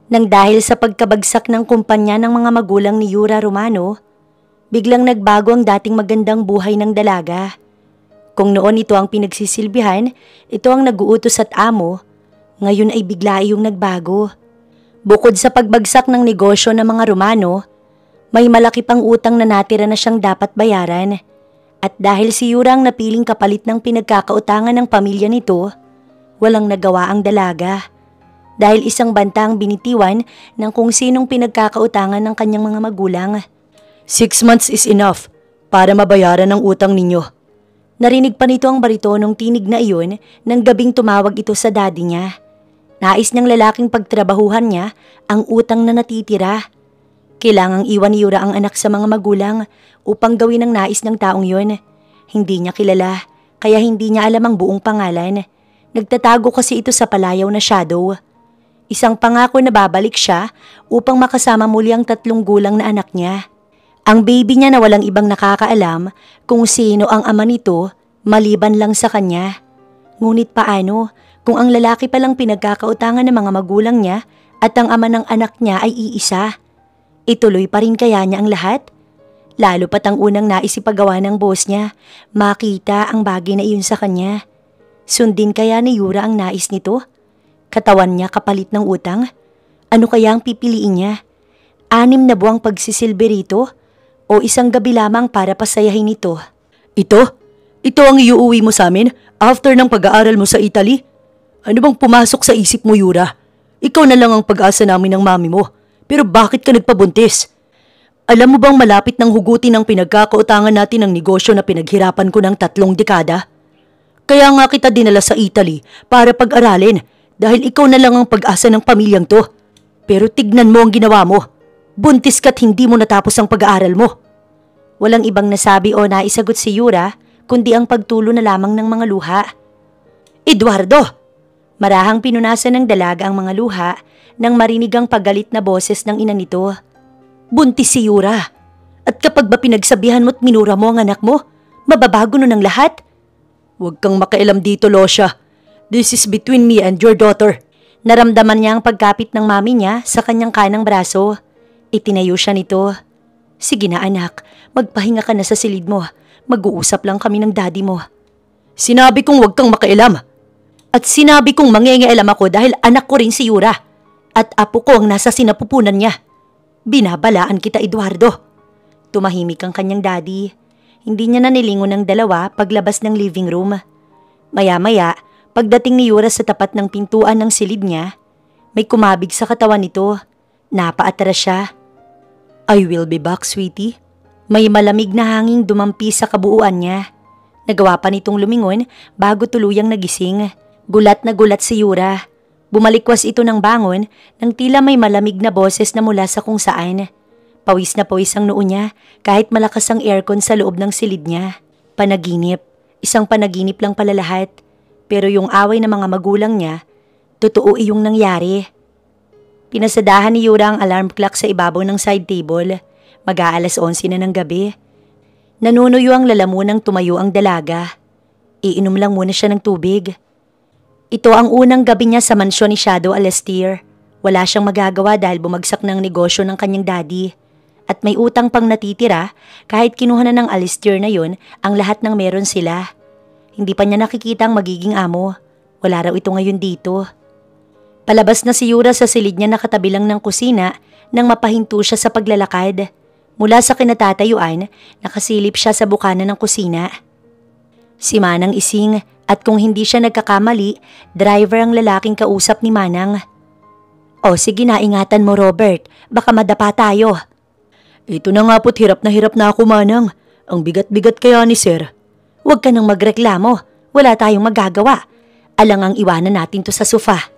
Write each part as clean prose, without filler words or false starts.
Nang dahil sa pagkabagsak ng kumpanya ng mga magulang ni Yura Romano, biglang nagbago ang dating magandang buhay ng dalaga. Kung noon ito ang pinagsisilbihan, ito ang nag-uutos at amo, ngayon ay bigla iyong nagbago. Bukod sa pagbagsak ng negosyo ng mga Romano, may malaki pang utang na natira na siyang dapat bayaran. At dahil si Yura ang napiling kapalit ng pinagkakautangan ng pamilya nito, walang nagawa ang dalaga. Dahil isang banta ang binitiwan ng kung sinong pinagkakautangan ng kanyang mga magulang. 6 months is enough para mabayaran ang utang ninyo. Narinig pa nito ang baritonong tinig na iyon nang gabing tumawag ito sa daddy niya. Nais niyang lalaking pagtrabahuhan niya ang utang na natitira. Kailangang iwan ni Yura ang anak sa mga magulang upang gawin ang nais ng taong yun. Hindi niya kilala, kaya hindi niya alam ang buong pangalan. Nagtatago kasi ito sa palayaw na shadow. Isang pangako na babalik siya upang makasama muli ang 3 gulang na anak niya. Ang baby niya na walang ibang nakakaalam kung sino ang ama nito maliban lang sa kanya. Ngunit paano kung ang lalaki palang pinagkakautangan ng mga magulang niya at ang ama ng anak niya ay iisa? Ituloy pa rin kaya niya ang lahat? Lalo pat ang unang naisipagawa ng boss niya, makita ang bagay na iyon sa kanya. Sundin kaya ni Yura ang nais nito? Katawan niya kapalit ng utang? Ano kaya ang pipiliin niya? 6 na buwang pagsisilbi rito? O isang gabi lamang para pasayahin ito? Ito ang iuuwi mo sa amin after ng pag-aaral mo sa Italy? Ano bang pumasok sa isip mo, Yura? Ikaw na lang ang pag-asa namin ng mami mo. Pero bakit ka nagpabuntis? Alam mo bang malapit ng hugutin ang pinagkakautangan natin ng negosyo na pinaghirapan ko ng 3 dekada? Kaya nga kita dinala sa Italy para pag-aralin dahil ikaw na lang ang pag-asa ng pamilyang to. Pero tignan mo ang ginawa mo. Buntis ka't hindi mo natapos ang pag-aaral mo. Walang ibang nasabi o naisagot si Yura kundi ang pagtulo na lamang ng mga luha. Eduardo! Marahang pinunasan ng dalaga ang mga luha nang marinig ang paggalit na boses ng ina nito. Buntis si Yura. At kapag ba pinagsabihan mo't minura mo ang anak mo, mababago nun ang lahat? Huwag kang makialam dito, Losya. This is between me and your daughter. Naramdaman niya ang pagkapit ng mami niya sa kanyang kanang braso. Itinayo siya nito. Sige na anak, magpahinga ka na sa silid mo. Mag-uusap lang kami ng daddy mo. Sinabi kong huwag kang makialam. At sinabi kong mangingialam ako dahil anak ko rin si Yura. At apo ko ang nasa sinapupunan niya. Binabalaan kita, Eduardo. Tumahimik ang kanyang daddy. Hindi niya na nilingon ng dalawa paglabas ng living room. Maya-maya, pagdating ni Yura sa tapat ng pintuan ng silid niya, may kumabig sa katawan nito. Napaatras siya. I will be back, sweetie. May malamig na hanging dumampi sa kabuuan niya. Nagawa pa nitong lumingon bago tuluyang nagising. Gulat na gulat si Yura. Bumalikwas ito ng bangon nang tila may malamig na boses na mula sa kung saan. Pawis na pawis ang noo niya kahit malakas ang aircon sa loob ng silid niya. Panaginip. Isang panaginip lang pala lahat. Pero yung away ng mga magulang niya, totoo iyong nangyari. Pinasadahan ni Yura ang alarm clock sa ibabaw ng side table. Mag-aalas 11 na ng gabi. Nanunuyo ang lalamunang tumayo ang dalaga. Iinom lang muna siya ng tubig. Ito ang unang gabi niya sa mansyon ni Shadow Alastair. Wala siyang magagawa dahil bumagsak ng negosyo ng kanyang daddy. At may utang pang natitira kahit kinuha na ng Alastair na yon ang lahat ng meron sila. Hindi pa niya nakikita ang magiging amo. Wala raw ito ngayon dito. Palabas na si Yura sa silid niya na katabi lang ng kusina nang mapahinto siya sa paglalakad. Mula sa kinatatayuan, nakasilip siya sa bukana ng kusina. Si Manang ising at kung hindi siya nagkakamali, driver ang lalaking kausap ni Manang. O sige na, ingatan mo Robert, baka madapa tayo. Ito na nga po't hirap na ako, Manang. Ang bigat-bigat kaya ni Sir. Huwag ka nang magreklamo, wala tayong magagawa. Alang ang iwanan natin to sa sofa.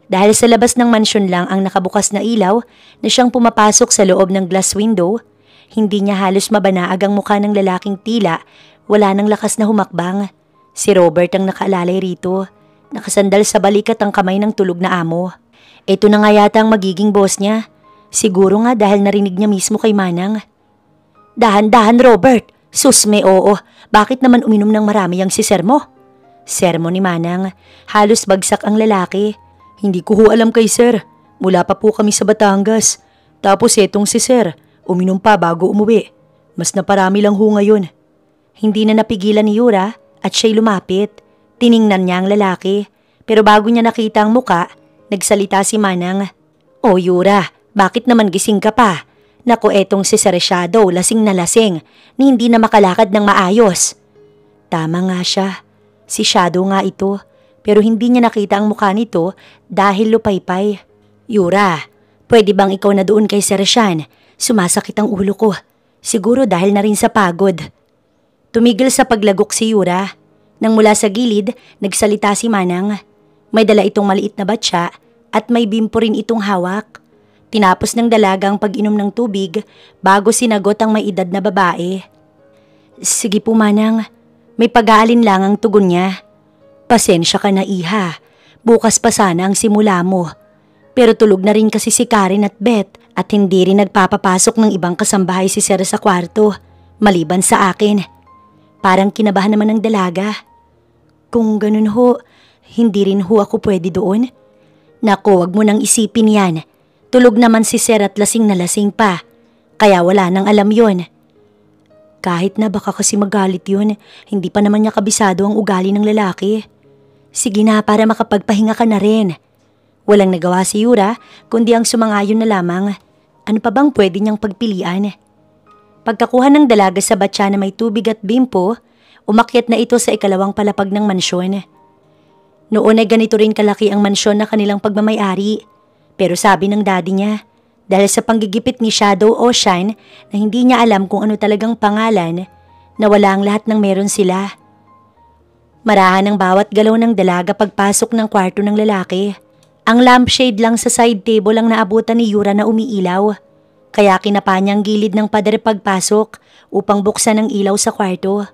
Dahil sa labas ng mansyon lang ang nakabukas na ilaw na siyang pumapasok sa loob ng glass window, hindi niya halos mabanaag ang mukha ng lalaking tila wala nang lakas na humakbang. Si Robert ang nakaalalay rito, nakasandal sa balikat ang kamay ng tulog na amo. Ito na nga yata ang magiging boss niya. Siguro nga dahil narinig niya mismo kay Manang. Dahan-dahan Robert, sus may oo, bakit naman uminom ng marami ang si Sir mo? Sermo ni Manang, halos bagsak ang lalaki. Hindi ko ho alam kay sir. Mula pa po kami sa Batangas. Tapos etong si sir, uminom pa bago umuwi. Mas naparami lang ho ngayon. Hindi na napigilan ni Yura at siya'y lumapit. Tiningnan niya ang lalaki. Pero bago niya nakita ang muka, nagsalita si Manang. "O Yura, bakit naman gising ka pa? Naku, etong si Sir Shadow, lasing na lasing, ni hindi na makalakad ng maayos." Tama nga siya. Si Shadow nga ito. Pero hindi niya nakita ang mukha nito dahil lupaypay. "Yura, pwede bang ikaw na doon kay Sir Shan? Sumasakit ang ulo ko. Siguro dahil na rin sa pagod." Tumigil sa paglagok si Yura. Nang mula sa gilid, nagsalita si Manang. May dala itong maliit na batya at may bimpo rin itong hawak. Tinapos ng dalaga ang pag-inom ng tubig bago sinagot ang may edad na babae. "Sige po Manang." May pag-aalinlang ang tugon niya. "Pasensya ka na iha. Bukas pa sana ang simula mo. Pero tulog na rin kasi si Karen at Beth at hindi rin nagpapapasok ng ibang kasambahay si Sir sa kwarto, maliban sa akin." Parang kinabahan naman ng dalaga. "Kung ganun ho, hindi rin ho ako pwede doon?" "Naku, wag mo nang isipin yan. Tulog naman si Sir at lasing na lasing pa. Kaya wala nang alam yon." Kahit na baka kasi magalit yun, hindi pa naman niya kabisado ang ugali ng lalaki. "Sige na, para makapagpahinga ka na rin." Walang nagawa si Yura kundi ang sumangayon na lamang. Ano pa bang pwede niyang pagpilian? Pagkakuha ng dalaga sa batya na may tubig at bimpo, umakyat na ito sa ikalawang palapag ng mansyon. Noon ay ganito rin kalaki ang mansyon na kanilang pagmamayari. Pero sabi ng daddy niya, dahil sa panggigipit ni Shadow o Shine na hindi niya alam kung ano talagang pangalan, nawala ang lahat ng meron sila. Marahan ang bawat galaw ng dalaga pagpasok ng kwarto ng lalaki. Ang lampshade lang sa side table ang naabutan ni Yura na umiilaw. Kaya kinapa niya ang gilid ng pader pagpasok upang buksan ang ilaw sa kwarto.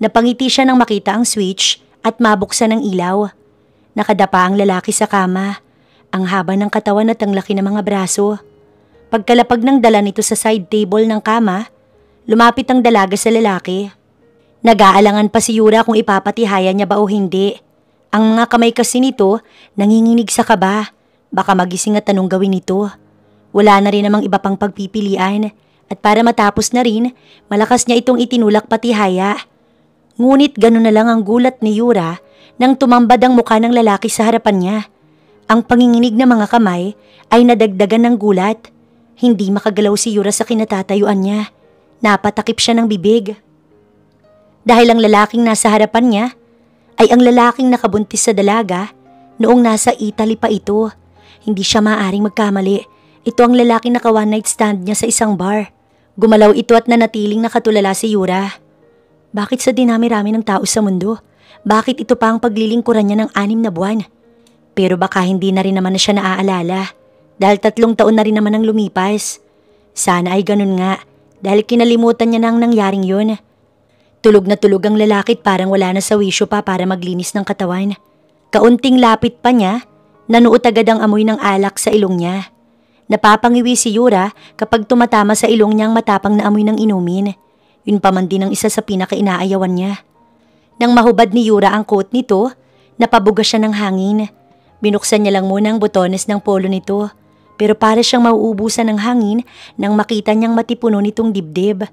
Napangiti siya nang makita ang switch at mabuksan ang ilaw. Nakadapa ang lalaki sa kama. Ang haba ng katawan at ang laki ng mga braso. Pagkalapag ng dala nito sa side table ng kama, lumapit ang dalaga sa lalaki. Nag-aalangan pa si Yura kung ipapatihaya niya ba o hindi. Ang mga kamay kasi nito nanginginig sa kaba. Baka magising at anong gawin nito. Wala na rin namang iba pang pagpipilian at para matapos na rin, malakas niya itong itinulak patihaya. Ngunit gano'n na lang ang gulat ni Yura nang tumambad ang mukha ng lalaki sa harapan niya. Ang panginginig ng mga kamay ay nadagdagan ng gulat. Hindi makagalaw si Yura sa kinatatayuan niya. Napatakip siya ng bibig. Dahil ang lalaking nasa harapan niya ay ang lalaking nakabuntis sa dalaga noong nasa Italy pa ito. Hindi siya maaaring magkamali. Ito ang lalaking naka one night stand niya sa isang bar. Gumalaw ito at nanatiling nakatulala si Yura. Bakit sa dinami-rami ng tao sa mundo? Bakit ito pa ang paglilingkuran niya ng 6 na buwan? Pero baka hindi na rin naman na siya naaalala. Dahil 3 taon na rin naman ang lumipas. Sana ay ganun nga. Dahil kinalimutan niya na ang nangyaring yun. Tulog na tulog ang lalaki at parang wala na sa wisyo pa para maglinis ng katawan. Kaunting lapit pa niya, nanuot agad ang amoy ng alak sa ilong niya. Napapangiwi si Yura kapag tumatama sa ilong niya ang matapang na amoy ng inumin. Yun pa man din ang isa sa pinaka-inaayawan niya. Nang mahubad ni Yura ang coat nito, napabuga siya ng hangin. Binuksan niya lang muna ang botones ng polo nito. Pero para siyang mauubusan ng hangin nang makita niyang matipuno nitong dibdib.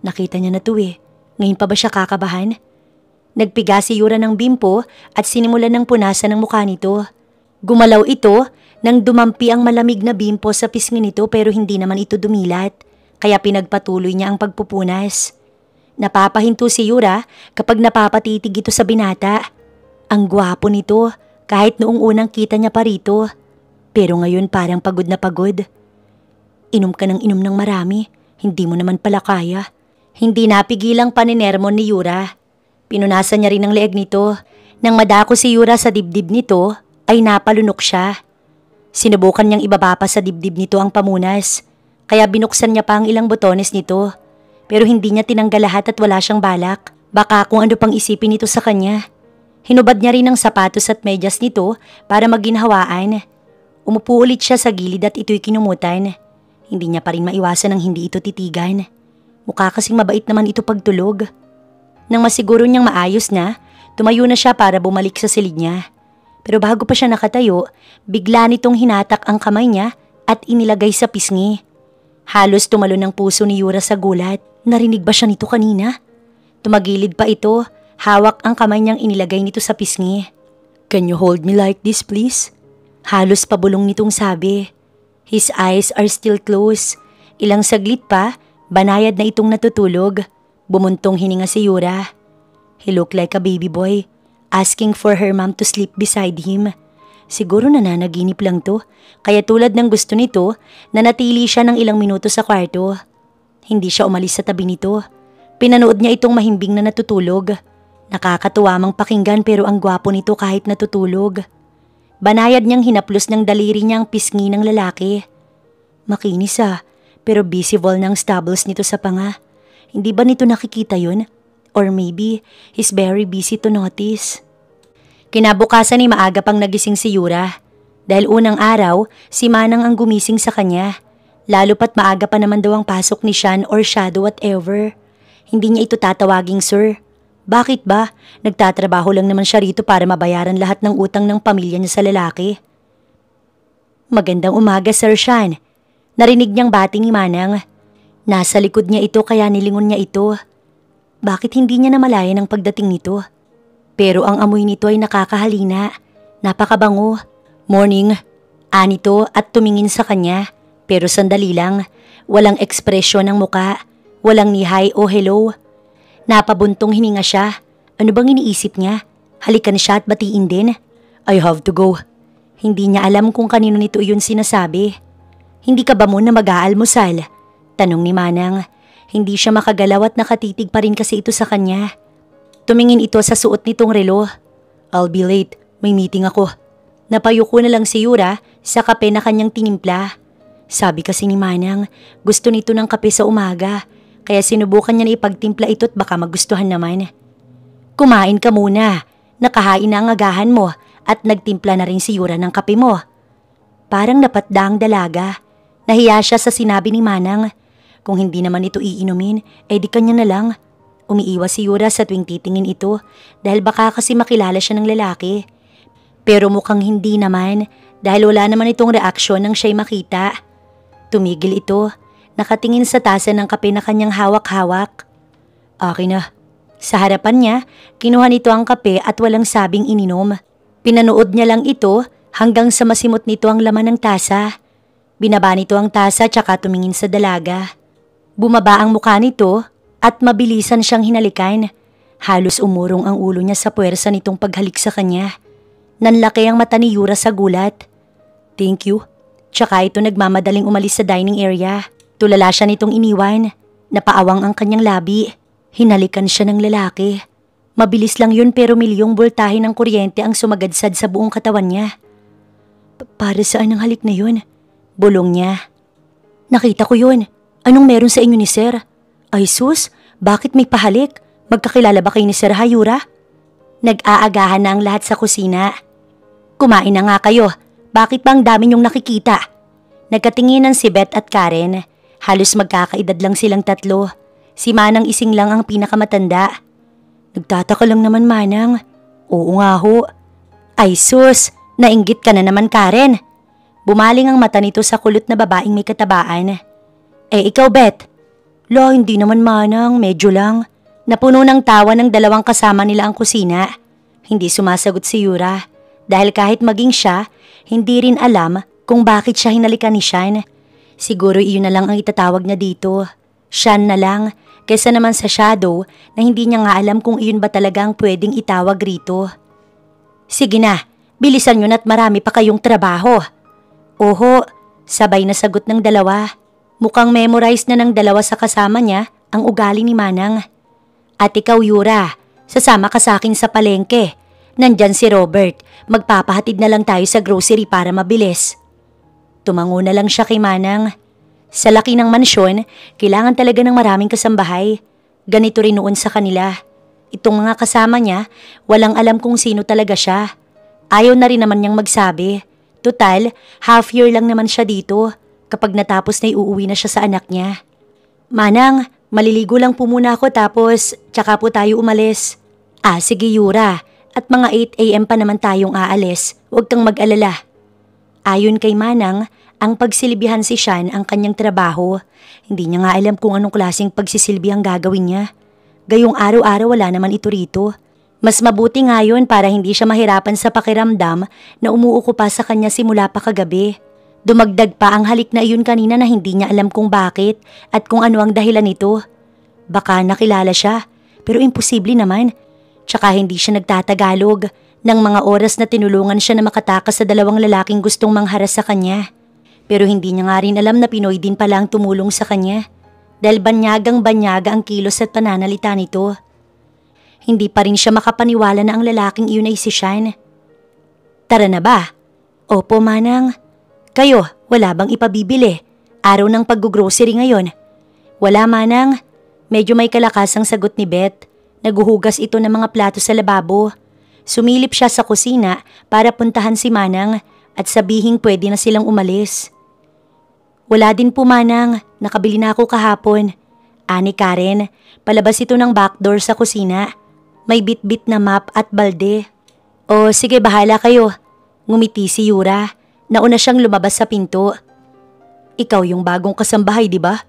Nakita niya na to eh. Ngayon pa ba siya kakabahan? Nagpiga si Yura ng bimpo at sinimulan ng punasan ng mukha nito. Gumalaw ito nang dumampi ang malamig na bimpo sa pisngi nito pero hindi naman ito dumilat. Kaya pinagpatuloy niya ang pagpupunas. Napapahinto si Yura kapag napapatitig ito sa binata. Ang gwapo nito kahit noong unang kita niya pa rito. Pero ngayon parang pagod na pagod. Inom ka ng inom ng marami. Hindi mo naman pala kaya. Hindi napigilang paninermon ni Yura. Pinunasan niya rin ang leeg nito. Nang madako si Yura sa dibdib nito, ay napalunok siya. Sinubukan niyang ibaba pa sa dibdib nito ang pamunas. Kaya binuksan niya pa ang ilang botones nito. Pero hindi niya tinanggal lahat at wala siyang balak. Baka kung ano pang isipin nito sa kanya. Hinubad niya rin ang sapatos at medyas nito para maginhawaan. Umupo ulit siya sa gilid at ito'y kinumutan. Hindi niya pa rin maiwasan ang hindi ito titigan. Mukha kasing mabait naman ito pagtulog. Nang masiguro niyang maayos na, tumayo na siya para bumalik sa silid niya. Pero bago pa siya nakatayo, bigla nitong hinatak ang kamay niya at inilagay sa pisngi. Halos tumalon ang puso ni Yura sa gulat. Narinig ba siya nito kanina? Tumagilid pa ito, hawak ang kamay niyang inilagay nito sa pisngi. Can you hold me like this, please? Halos pabulong nitong sabi. His eyes are still closed. Ilang saglit pa, banayad na itong natutulog. Bumuntong hininga si Yura. He looked like a baby boy, asking for her mom to sleep beside him. Siguro nananaginip lang to, kaya tulad ng gusto nito, nanatili siya ng ilang minuto sa kwarto. Hindi siya umalis sa tabi nito. Pinanood niya itong mahimbing na natutulog. Nakakatuwa mang pakinggan pero ang gwapo nito kahit natutulog. Banayad niyang hinaplos ng daliri niya ang pisngi ng lalaki. Makinis pero visible ng stubbles nito sa panga. Hindi ba nito nakikita yun? Or maybe, he's very busy to notice. Kinabukasan ay maaga pang nagising si Yura. Dahil unang araw, si Manang ang gumising sa kanya. Lalo pat maaga pa naman daw ang pasok ni Sean or Shadow whatever. Hindi niya ito tatawaging sir. Bakit ba? Nagtatrabaho lang naman siya rito para mabayaran lahat ng utang ng pamilya niya sa lalaki. Magandang umaga, Sir Sean. Narinig niyang bati ni Manang. Nasa likod niya ito kaya nilingon niya ito. Bakit hindi niya namalayan ang pagdating nito? Pero ang amoy nito ay nakakahalina. Napakabango. Morning. Anito at tumingin sa kanya. Pero sandali lang. Walang ekspresyon ng muka. Walang ni hi o hello. Napabuntong hininga siya. Ano bang iniisip niya? Halikan siya at batiin din. I have to go. Hindi niya alam kung kanino nito iyon sinasabi. Hindi ka ba muna mag-aalmusal? Tanong ni Manang. Hindi siya makagalaw at nakatitig pa rin kasi ito sa kanya. Tumingin ito sa suot nitong relo. I'll be late. May meeting ako. Napayuko na lang si Yura sa kape na kanyang tinimpla. Sabi kasi ni Manang, gusto nito ng kape sa umaga. Kaya sinubukan niya na ipagtimpla ito at baka magustuhan naman. Kumain ka muna. Nakahain na ang agahan mo at nagtimpla na rin si Yura ng kape mo. Parang napatda ang dalaga. Nahiya siya sa sinabi ni Manang. Kung hindi naman ito iinumin, di kanya na lang. Umiiwas si Yura sa tuwing titingin ito dahil baka kasi makilala siya ng lalaki. Pero mukhang hindi naman dahil wala naman itong reaksyon nang siya'y makita. Tumigil ito, nakatingin sa tasa ng kape na kanyang hawak-hawak. Akin na. Sa harapan niya, kinuha nito ang kape at walang sabing ininom. Pinanood niya lang ito hanggang sa masimot nito ang laman ng tasa. Binaba nito ang tasa tsaka tumingin sa dalaga. Bumaba ang mukha nito at mabilisan siyang hinalikan. Halos umurong ang ulo niya sa puwersa nitong paghalik sa kanya. Nanlaki ang mata ni Yura sa gulat. Thank you. Tsaka ito nagmamadaling umalis sa dining area. Tulala siya nitong iniwan. Napaawang ang kanyang labi. Hinalikan siya ng lalaki. Mabilis lang yun pero milyong boltahe ng kuryente ang sumagadsad sa buong katawan niya. Para saan ang halik na yun? Bulong niya. Nakita ko yun. Anong meron sa inyo ni Sir? Ay sus, bakit may pahalik? Magkakilala ba kayo ni Sir Hayura? Nag-aagahan na ang lahat sa kusina. Kumain na nga kayo. Bakit ba ang dami niyong nakikita? Nagkatinginan si Beth at Karen. Halos magkakaedad lang silang tatlo. Si Manang Ising lang ang pinakamatanda. Nagtataka lang naman, Manang. Oo nga ho. Ay sus, nainggit ka na naman, Karen. Bumaling ang mata nito sa kulot na babaeng may katabaan. Ikaw, Beth? Hindi naman, Manang. Medyo lang. Napuno ng tawa ng dalawang kasama nila ang kusina. Hindi sumasagot si Yura. Dahil kahit maging siya, hindi rin alam kung bakit siya hinalikan ni Sean. Siguro iyon na lang ang itatawag niya dito. Sean na lang, kaysa naman sa Shadow na hindi niya nga alam kung iyon ba talaga ang pwedeng itawag rito. Sige na, bilisan nyo na't marami pa kayong trabaho. Oho, sabay na sagot ng dalawa. Mukhang memorize na ng dalawa sa kasama niya ang ugali ni Manang. At ikaw, Yura, sasama ka sa akin sa palengke. Nandyan si Robert, magpapahatid na lang tayo sa grocery para mabilis. Tumango na lang siya kay Manang. Sa laki ng mansyon, kailangan talaga ng maraming kasambahay. Ganito rin noon sa kanila. Itong mga kasama niya, walang alam kung sino talaga siya. Ayaw na rin naman niyang magsabi. Total, half year lang naman siya dito. Kapag natapos na iuuwi na siya sa anak niya. Manang, maliligo lang po muna ako tapos tsaka po tayo umalis. Sige Yura, At mga 8 AM pa naman tayong aalis, huwag kang mag-alala. Ayon kay Manang, ang pagsilbihan si Sean ang kanyang trabaho. Hindi niya nga alam kung anong klaseng pagsisilbi ang gagawin niya. Gayong araw-araw wala naman ito rito. Mas mabuti nga yun para hindi siya mahirapan sa pakiramdam na umuuko pa sa kanya simula pa kagabi. Dumagdag pa ang halik na iyon kanina na hindi niya alam kung bakit at kung ano ang dahilan nito. Baka nakilala siya, pero imposible naman. Tsaka hindi siya nagtatagalog ng mga oras na tinulungan siya na makatakas sa 2 lalaking gustong mangharas sa kanya. Pero hindi niya nga rin alam na Pinoy din pala ang tumulong sa kanya dahil banyagang-banyaga ang kilos at pananalita nito. Hindi pa rin siya makapaniwala na ang lalaking iyon ay si Sean. Tara na ba? Opo, Manang. Kayo, wala bang ipabibili? Araw ng pag-grocery ngayon. Wala, Manang. Medyo may kalakasang sagot ni Beth. Naguhugas ito ng mga plato sa lababo. Sumilip siya sa kusina para puntahan si Manang at sabihing pwede na silang umalis. Wala din po, Manang. Nakabili na ako kahapon. Ani Karen, palabas ito ng backdoor sa kusina. May bit-bit na map at balde. O sige, bahala kayo. Ngumiti si Yura. Nauna siyang lumabas sa pinto. Ikaw yung bagong kasambahay, di ba?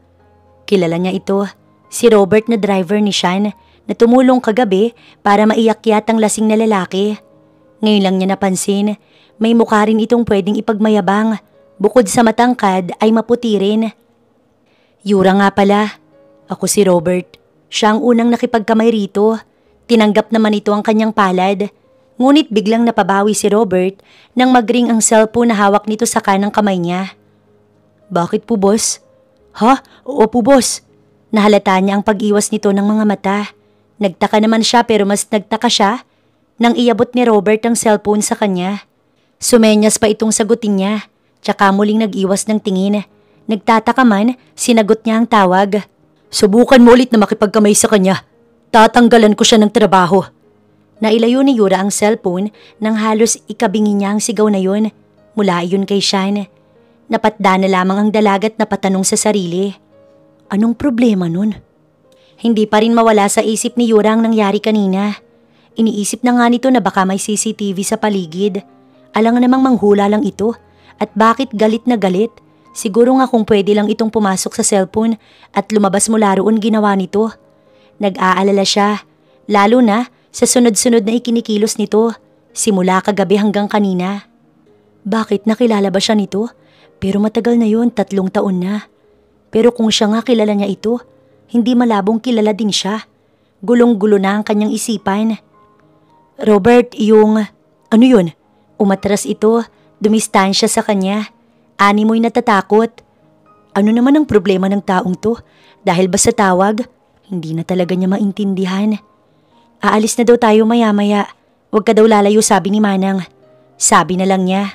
Kilala niya ito. Si Robert na driver ni Sean na tumulong kagabi para maiyakyat ang lasing na lalaki. Ngayon lang niya napansin, may mukha rin itong pwedeng ipagmayabang. Bukod sa matangkad ay maputi rin. Yura nga pala. Ako si Robert. Siya ang unang nakipagkamay rito. Tinanggap naman ito ang kanyang palad. Ngunit biglang napabawi si Robert nang magring ang cellphone na hawak nito sa kanang kamay niya. Bakit po, boss? Ha? Oo po, boss. Nahalata niya ang pag-iwas nito ng mga mata. Nagtaka naman siya pero mas nagtaka siya nang iabot ni Robert ang cellphone sa kanya. Sumenyas pa itong sagutin niya. Tsaka muling nag-iwas ng tingin. Nagtataka man, sinagot niya ang tawag. Subukan mo ulit na makipagkamay sa kanya. Tatanggalan ko siya ng trabaho. Nailayo ni Yura ang cellphone nang halos ikabingi niya ang sigaw na yun. Mula iyon kay Sean. Napatda na lamang ang dalagat na patanong sa sarili. Anong problema nun? Hindi pa rin mawala sa isip ni Yura ang nangyari kanina. Iniisip na nga nito na baka may CCTV sa paligid. Alang namang manghula lang ito. At bakit galit na galit? Siguro nga kung pwede lang itong pumasok sa cellphone at lumabas mula roon ginawa nito. Nag-aalala siya, lalo na sa sunod-sunod na ikinikilos nito, simula kagabi hanggang kanina. Bakit nakilala ba siya nito? Pero matagal na yun, 3 taon na. Pero kung siya nga kilala niya ito, hindi malabong kilala din siya. Gulong-gulo na ang kanyang isipan. Robert, ano yun? Umatras ito. Dumistansya sa kanya. Animoy natatakot. Ano naman ang problema ng taong to? Dahil ba sa tawag? Hindi na talaga niya maintindihan. Aalis na daw tayo maya-maya. Huwag ka daw lalayo, sabi ni Manang. Sabi na lang niya.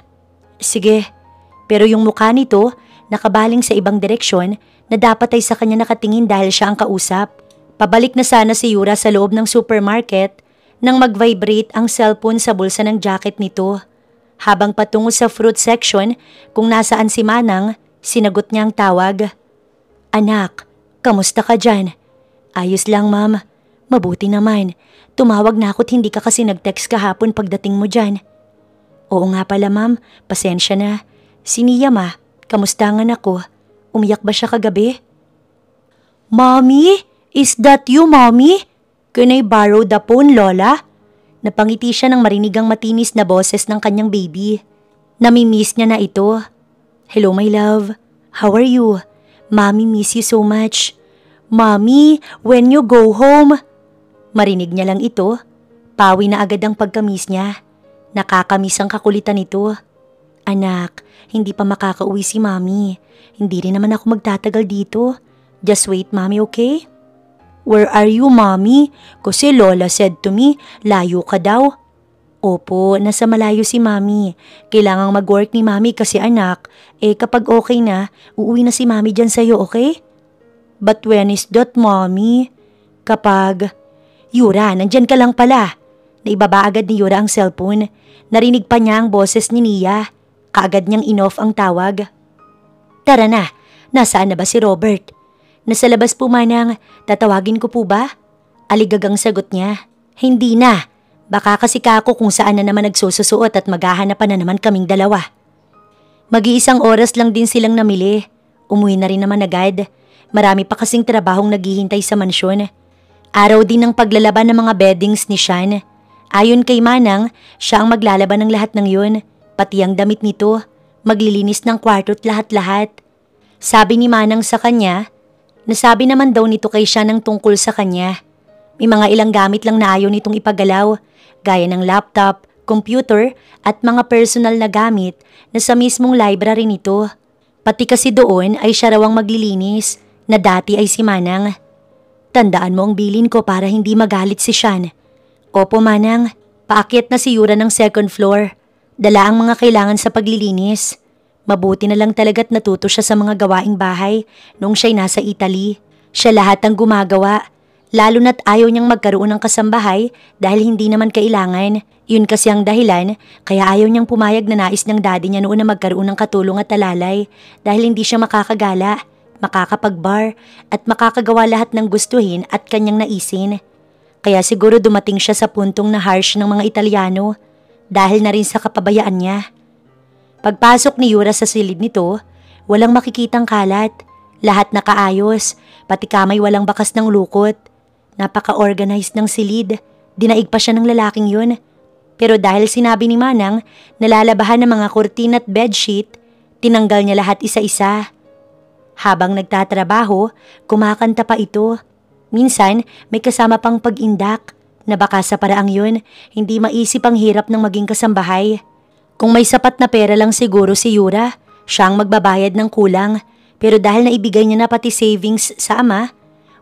Sige. Pero yung mukha nito, nakabaling sa ibang direksyon na dapat ay sa kanya nakatingin dahil siya ang kausap. Pabalik na sana si Yura sa loob ng supermarket nang mag-vibrate ang cellphone sa bulsa ng jacket nito. Habang patungo sa fruit section kung nasaan si Manang, sinagot niya ang tawag. Anak, kamusta ka dyan? Ayos lang, ma'am. Mabuti naman. Tumawag na ako't hindi ka kasi nag-text kahapon pagdating mo dyan. Oo nga pala, ma'am. Pasensya na. Si Nia, ma. Kamusta ang anak ko? Umiyak ba siya kagabi? Mommy? Is that you, Mommy? Can I borrow the phone, Lola? Napangiti siya nang marinig ang matinis na boses ng kanyang baby. Namimiss niya na ito. Hello, my love. How are you? Mommy miss you so much. Mommy, when you go home? Marinig niya lang ito. Pawi na agad ang pagkamiss niya. Nakakamiss ang kakulitan nito. Anak, hindi pa makakauwi si Mommy. Hindi rin naman ako magtatagal dito. Just wait, Mommy, okay? Where are you, Mommy? Kasi Lola said to me, layo ka daw. Opo, nasa malayo si Mommy. Kailangang mag-work ni Mommy kasi anak, kapag okay na, uuwi na si Mommy dyan sa'yo, okay? But when is that, Mommy? Kapag... Yura, nandyan ka lang pala. Naibaba agad ni Yura ang cellphone. Narinig pa niya ang boses ni Nia. Kaagad niyang in-off ang tawag. Tara na, nasaan na ba si Robert? Nasa labas po, Manang. Tatawagin ko po ba? Aligagang sagot niya. Hindi na. Baka kasi kako kung saan na naman nagsususuot at maghahanapan na naman kaming dalawa. Mag-iisang oras lang din silang namili. Umuwi na rin naman agad. Marami pa kasing trabahong naghihintay sa mansyon. Araw din ng paglalaban ng mga beddings ni Sean. Ayon kay Manang, siya ang maglalaban ng lahat ng yun. Pati ang damit nito. Maglilinis ng kwarto at lahat-lahat. Sabi ni Manang sa kanya, nasabi naman daw nito kay Sean ng tungkol sa kanya. May mga ilang gamit lang na ayaw nitong ipagalaw. Gaya ng laptop, computer at mga personal na gamit na sa mismong library nito. Pati kasi doon ay siya raw ang maglilinis na dati ay si Manang. Tandaan mo ang bilin ko para hindi magalit si Sean. Opo Manang, paakyat na si Yura ng second floor. Dala ang mga kailangan sa paglilinis. Mabuti na lang talaga't natuto siya sa mga gawaing bahay noong siya'y nasa Italy. Siya lahat ang gumagawa. Lalo na't ayaw niyang magkaroon ng kasambahay dahil hindi naman kailangan. Yun kasi ang dahilan kaya ayaw niyang pumayag na nais ng daddy niya noon na magkaroon ng katulong at alalay dahil hindi siya makakagala, makakapag-bar at makakagawa lahat ng gustuhin at kanyang naisin. Kaya siguro dumating siya sa puntong na harsh ng mga Italiano dahil na rin sa kapabayaan niya. Pagpasok ni Yura sa silid nito, walang makikitang kalat. Lahat nakaayos, pati kamay walang bakas ng lukot. Napaka-organized ng silid. Dinaig pa siya ng lalaking yun. Pero dahil sinabi ni Manang na lalabahan ng mga kurtina at bedsheet, tinanggal niya lahat isa-isa. Habang nagtatrabaho, kumakanta pa ito. Minsan, may kasama pang pag-indak na baka sa paraang yun, hindi maisip ang hirap ng maging kasambahay. Kung may sapat na pera lang siguro si Yura, siya ang magbabayad ng kulang. Pero dahil naibigay niya na pati savings sa ama,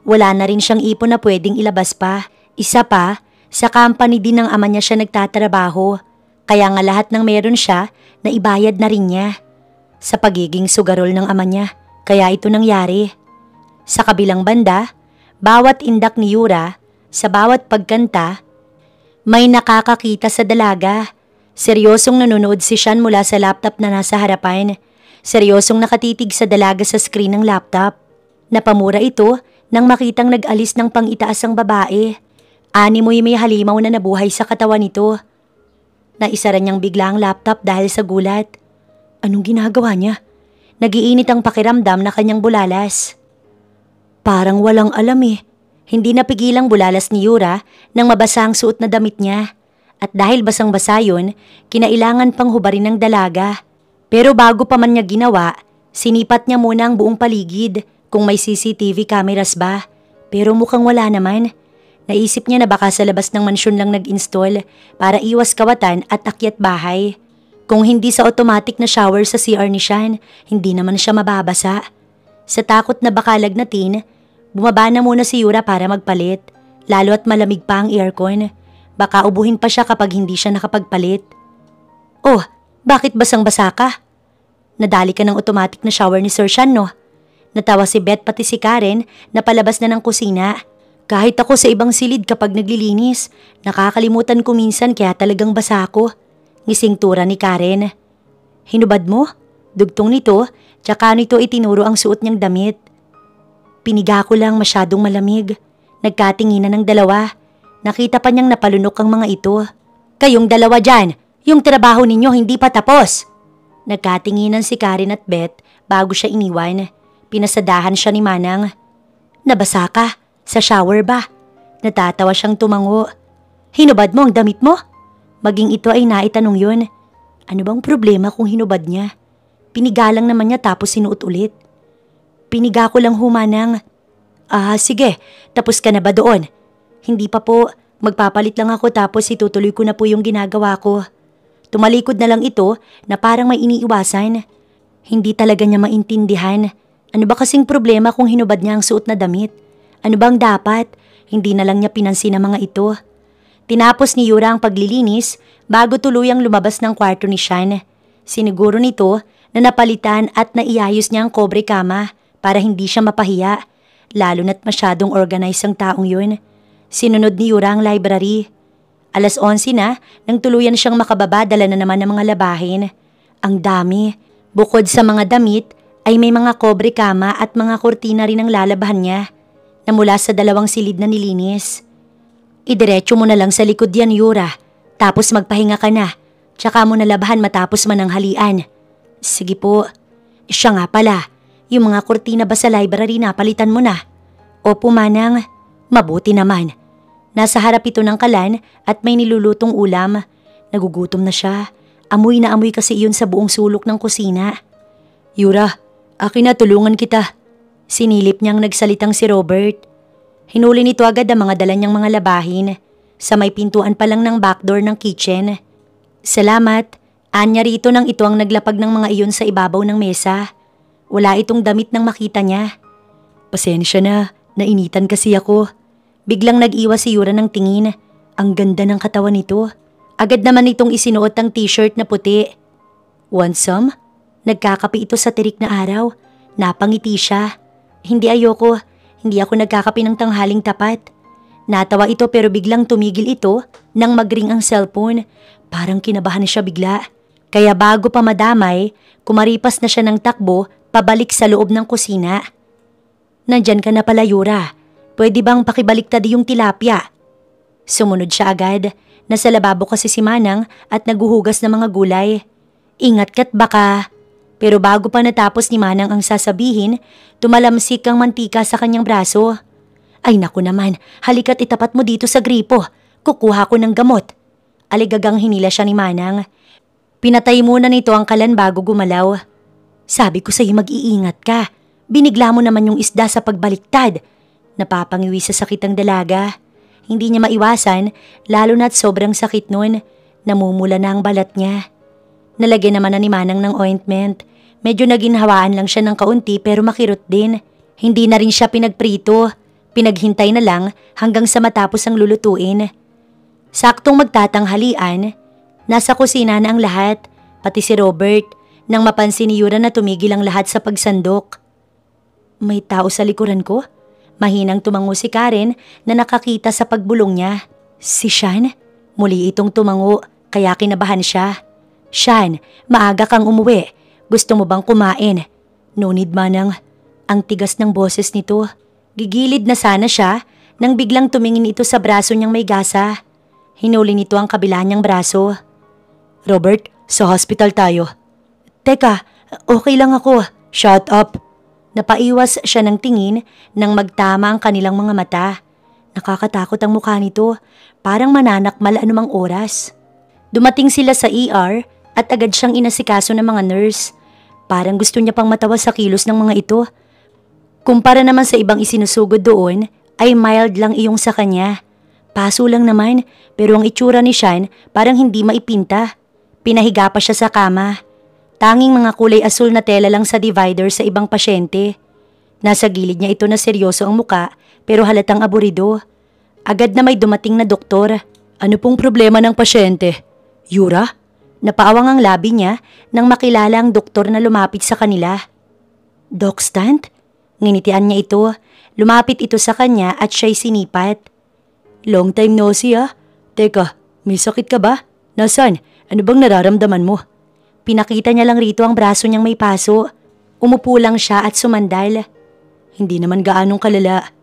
wala na rin siyang ipon na pwedeng ilabas pa. Isa pa, sa company din ng ama niya siya nagtatrabaho. Kaya nga lahat ng meron siya, naibayad na rin niya. Sa pagiging sugarol ng ama niya, kaya ito nangyari. Sa kabilang banda, bawat indak ni Yura, sa bawat pagkanta, may nakakakita sa dalaga. Seryosong nanonood si Sean mula sa laptop na nasa harapan. Seryosong nakatitig sa dalaga sa screen ng laptop. Napamura ito nang makitang nag-alis ng pang-itaas ang babae. Animoy may halimaw na nabuhay sa katawan nito. Naisara niyang bigla ang laptop dahil sa gulat. Anong ginagawa niya? Nagiinit ang pakiramdam na kanyang bulalas. Parang walang alam eh. Hindi napigilang bulalas ni Yura nang mabasa ang suot na damit niya. At dahil basang-basa yun, kinailangan pang hubarin ng dalaga. Pero bago pa man niya ginawa, sinipat niya muna ang buong paligid kung may CCTV cameras ba. Pero mukhang wala naman. Naisip niya na baka sa labas ng mansyon lang nag-install para iwas kawatan at akyat bahay. Kung hindi sa automatic na shower sa CR ni Sean, hindi naman siya mababasa. Sa takot na baka lagnatin, bumaba na muna si Yura para magpalit, lalo at malamig pa ang aircon. Baka ubuhin pa siya kapag hindi siya nakapagpalit. Oh, bakit basang-basa ka? Nadali ka ng automatic na shower ni Sir Sean, no? Natawa si Beth pati si Karen na palabas na ng kusina. Kahit ako sa ibang silid kapag naglilinis, nakakalimutan ko minsan kaya talagang basa ako. Ngising tura ni Karen. Hinubad mo? Dugtong nito, tsaka nito itinuro ang suot niyang damit. Piniga ko lang, masyadong malamig. Nagkatinginan ng dalawa. Nakita pa niyang napalunok ang mga ito. Kayong dalawa dyan, yung trabaho ninyo hindi pa tapos. Nagkatinginan si Karen at Beth bago siya iniwan. Pinasadahan siya ni Manang. Nabasa ka? Sa shower ba? Natatawa siyang tumango. Hinubad mo ang damit mo? Maging ito ay naitanong yun. Ano bang problema kung hinubad niya? Piniga lang naman niya tapos sinuot ulit. Piniga ko lang humanang. Sige, tapos ka na ba doon? Hindi pa po, magpapalit lang ako tapos itutuloy ko na po yung ginagawa ko. Tumalikod na lang ito na parang may iniiwasan. Hindi talaga niya maintindihan. Ano ba kasing problema kung hinubad niya ang suot na damit? Ano bang dapat? Hindi na lang niya pinansin ang mga ito. Tinapos ni Yura ang paglilinis bago tuluyang lumabas ng kwarto ni Sean. Siniguro nito na napalitan at naiayos niya ang kobre kama para hindi siya mapahiya, lalo na't masyadong organized ang taong yun. Sinunod ni Yura ang library. 11:00 na nang tuluyan siyang makababa, dala na naman ng mga labahin. Ang dami. Bukod sa mga damit ay may mga kobre kama at mga kurtina rin ang lalabahan niya na mula sa 2 silid na nilinis. Idiretso mo na lang sa likod yan, Yura. Tapos magpahinga ka na. Tsaka mo nalabahan matapos mananghalian. Sige po. Siya nga pala, yung mga kurtina ba sa library napalitan mo na? Opo, Manang. Mabuti naman. Nasa harap ito ng kalan at may nilulutong ulam. Nagugutom na siya. Amoy na amoy kasi iyon sa buong sulok ng kusina. Yura, akin na, tulungan kita. Sinilip niyang nagsalitang si Robert. Hinuli nito agad ang mga dala niyang mga labahin. Sa may pintuan pa lang ng backdoor ng kitchen. Salamat. Anya rito nang ito ang naglapag ng mga iyon sa ibabaw ng mesa. Wala itong damit nang makita niya. Pasensya na, nainitan kasi ako. Biglang nag-iwas si Yura ng tingin. Ang ganda ng katawan nito. Agad naman itong isinuot ang t-shirt na puti. Want some? Nagkakape ito sa tirik na araw. Napangiti siya. Hindi ayoko. Hindi ako nagkakape ng tanghaling tapat. Natawa ito pero biglang tumigil ito nang mag-ring ang cellphone. Parang kinabahan siya bigla. Kaya bago pa madamay, kumaripas na siya ng takbo pabalik sa loob ng kusina. Nandyan ka na pala, Yura. Pwede bang pakibaliktad yung tilapia? Sumunod siya agad. Nasa lababo kasi si Manang at naguhugas ng mga gulay. Ingat ka't baka. Pero bago pa natapos ni Manang ang sasabihin, tumalamsik ang mantika sa kanyang braso. Ay naku naman, halika't itapat mo dito sa gripo. Kukuha ko ng gamot. Aligagang hinila siya ni Manang. Pinatay muna nito ang kalan bago gumalaw. Sabi ko sa'yo mag-iingat ka. Binigla mo naman yung isda sa pagbaliktad. Napapangiwi sa sakit ang dalaga. Hindi niya maiwasan, lalo na't sobrang sakit nun. Namumula na ang balat niya. Nalagyan naman na ni Manang ng ointment. Medyo naginhawaan lang siya ng kaunti pero makirot din. Hindi na rin siya pinagprito. Pinaghintay na lang hanggang sa matapos ang lulutuin. Saktong magtatanghalian, nasa kusina na ang lahat, pati si Robert, nang mapansin ni Yura na tumigil ang lahat sa pagsandok. May tao sa likuran ko? Mahinang tumango si Karen na nakakita sa pagbulong niya. Si Sean? Muli itong tumango kaya kinabahan siya. Sean, maaga kang umuwi. Gusto mo bang kumain? No need, Manang. Ang tigas ng boses nito. Gigilid na sana siya nang biglang tumingin ito sa braso niyang may gasa. Hinuli nito ang kabila niyang braso. Robert, sa hospital tayo. Teka, okay lang ako. Shut up. Napaiwas siya ng tingin nang magtama ang kanilang mga mata. Nakakatakot ang mukha nito. Parang mananakmal anumang oras. Dumating sila sa ER at agad siyang inasikaso ng mga nurse. Parang gusto niya pang matawa sa kilos ng mga ito. Kumpara naman sa ibang isinusugod doon, ay mild lang iyong sa kanya. Paso lang naman, pero ang itsura ni Sean parang hindi maipinta. Pinahiga pa siya sa kama. Tanging mga kulay asul na tela lang sa divider sa ibang pasyente. Nasa gilid niya ito na seryoso ang muka, pero halatang aburido. Agad na may dumating na doktor. Ano pong problema ng pasyente? Yura? Napaawang ang labi niya nang makilala ang doktor na lumapit sa kanila. Doc Stant? Nginitian niya ito. Lumapit ito sa kanya at siya'y sinipat. Long time no see ah. Teka, may sakit ka ba? Nasaan? Ano bang nararamdaman mo? Pinakita niya lang rito ang braso niyang may paso. Umupo lang siya at sumandal. Hindi naman gaanong kalala.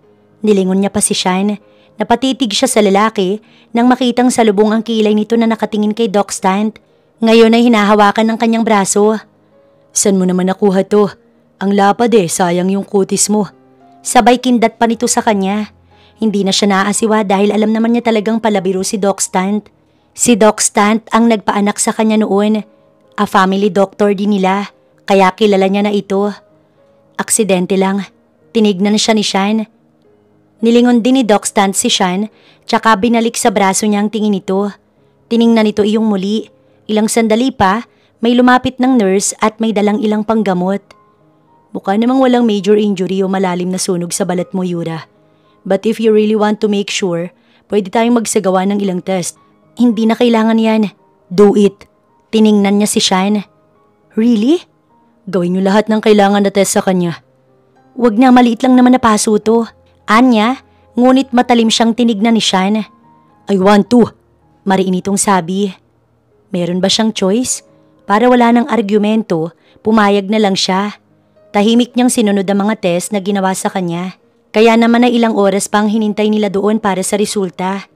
Nilingon niya pa si Sean. Napatitig siya sa lalaki nang makitang salubong ang kilay nito na nakatingin kay Doc Stant. Ngayon ay hinahawakan ng kanyang braso. San mo naman nakuha to? Ang lapad sayang yung kutis mo. Sabay kindat pa nito sa kanya. Hindi na siya naaasiwa dahil alam naman niya talagang palabiro si Doc Stant. Si Doc Stant ang nagpaanak sa kanya noon. A family doctor din nila, kaya kilala niya na ito. Aksidente lang. Tinignan siya ni Sean. Nilingon din ni Doc Stant si Sean, tsaka binalik sa braso niya ang tingin nito. Tiningnan nito iyong muli. Ilang sandali pa, may lumapit ng nurse at may dalang ilang panggamot. Mukha namang walang major injury o malalim na sunog sa balat mo, Yura. But if you really want to make sure, pwede tayong magsagawa ng ilang test. Hindi na kailangan yan. Do it. Tiningnan niya si Sean. Really? Gawin niyo lahat ng kailangan na test sa kanya. Wag na, maliit lang naman na paso to. Anya, ngunit matalim siyang tinignan ni Sean. I want to. Mariin itong sabi. Meron ba siyang choice? Para wala ng argumento, pumayag na lang siya. Tahimik niyang sinunod ang mga test na ginawa sa kanya. Kaya naman na ilang oras pang hinintay nila doon para sa resulta.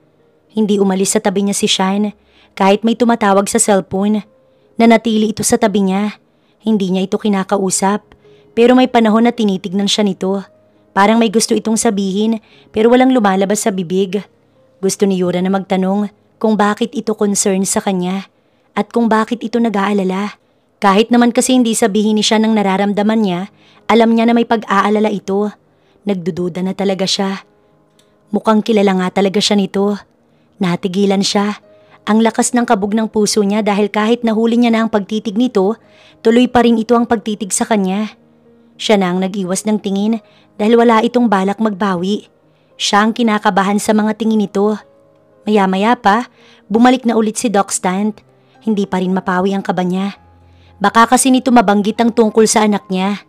Hindi umalis sa tabi niya si Shine kahit may tumatawag sa cellphone. Nanatili ito sa tabi niya. Hindi niya ito kinakausap pero may panahon na tinitignan siya nito. Parang may gusto itong sabihin pero walang lumalabas sa bibig. Gusto ni Yura na magtanong kung bakit ito concerned sa kanya at kung bakit ito nag-aalala. Kahit naman kasi hindi sabihin ni siya ng nararamdaman niya, alam niya na may pag-aalala ito. Nagdududa na talaga siya. Mukhang kilala nga talaga siya nito. Natigilan siya. Ang lakas ng kabog ng puso niya dahil kahit nahuli niya na ang pagtitig nito, tuloy pa rin ito ang pagtitig sa kanya. Siya na ang nag-iwas ng tingin dahil wala itong balak magbawi. Siya ang kinakabahan sa mga tingin nito. Maya-maya pa, bumalik na ulit si Doc Stant. Hindi pa rin mapawi ang kaba niya. Baka kasi nito mabanggit ang tungkol sa anak niya.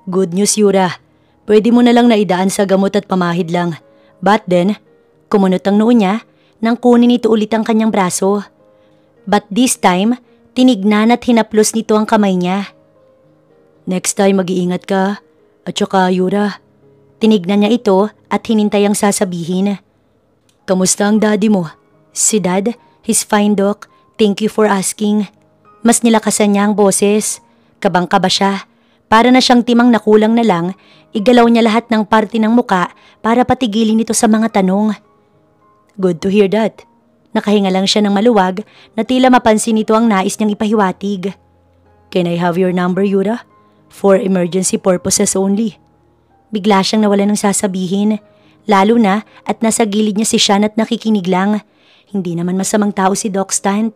Good news, Yura. Pwede mo na lang naidaan sa gamot at pamahid lang. But then, kumunot ang noo niya nang kunin nito ulit ang kanyang braso. But this time, tinignan at hinaplos nito ang kamay niya. Next time mag-iingat ka. At saka, Yura. Tinignan niya ito at hinintay ang sasabihin. Kamusta ang daddy mo? Si Dad, he's fine, Doc. Thank you for asking. Mas nilakasan niya ang boses. Kabang-kaba siya. Para na siyang timang nakulang na lang, igalaw niya lahat ng parte ng muka para patigilin ito sa mga tanong. Good to hear that. Nakahinga lang siya ng maluwag na tila mapansin nito ang nais niyang ipahiwatig. Can I have your number, Yura? For emergency purposes only. Bigla siyang nawala ng sasabihin. Lalo na at nasa gilid niya si Sean at nakikinig lang. Hindi naman masamang tao si Doc Stant.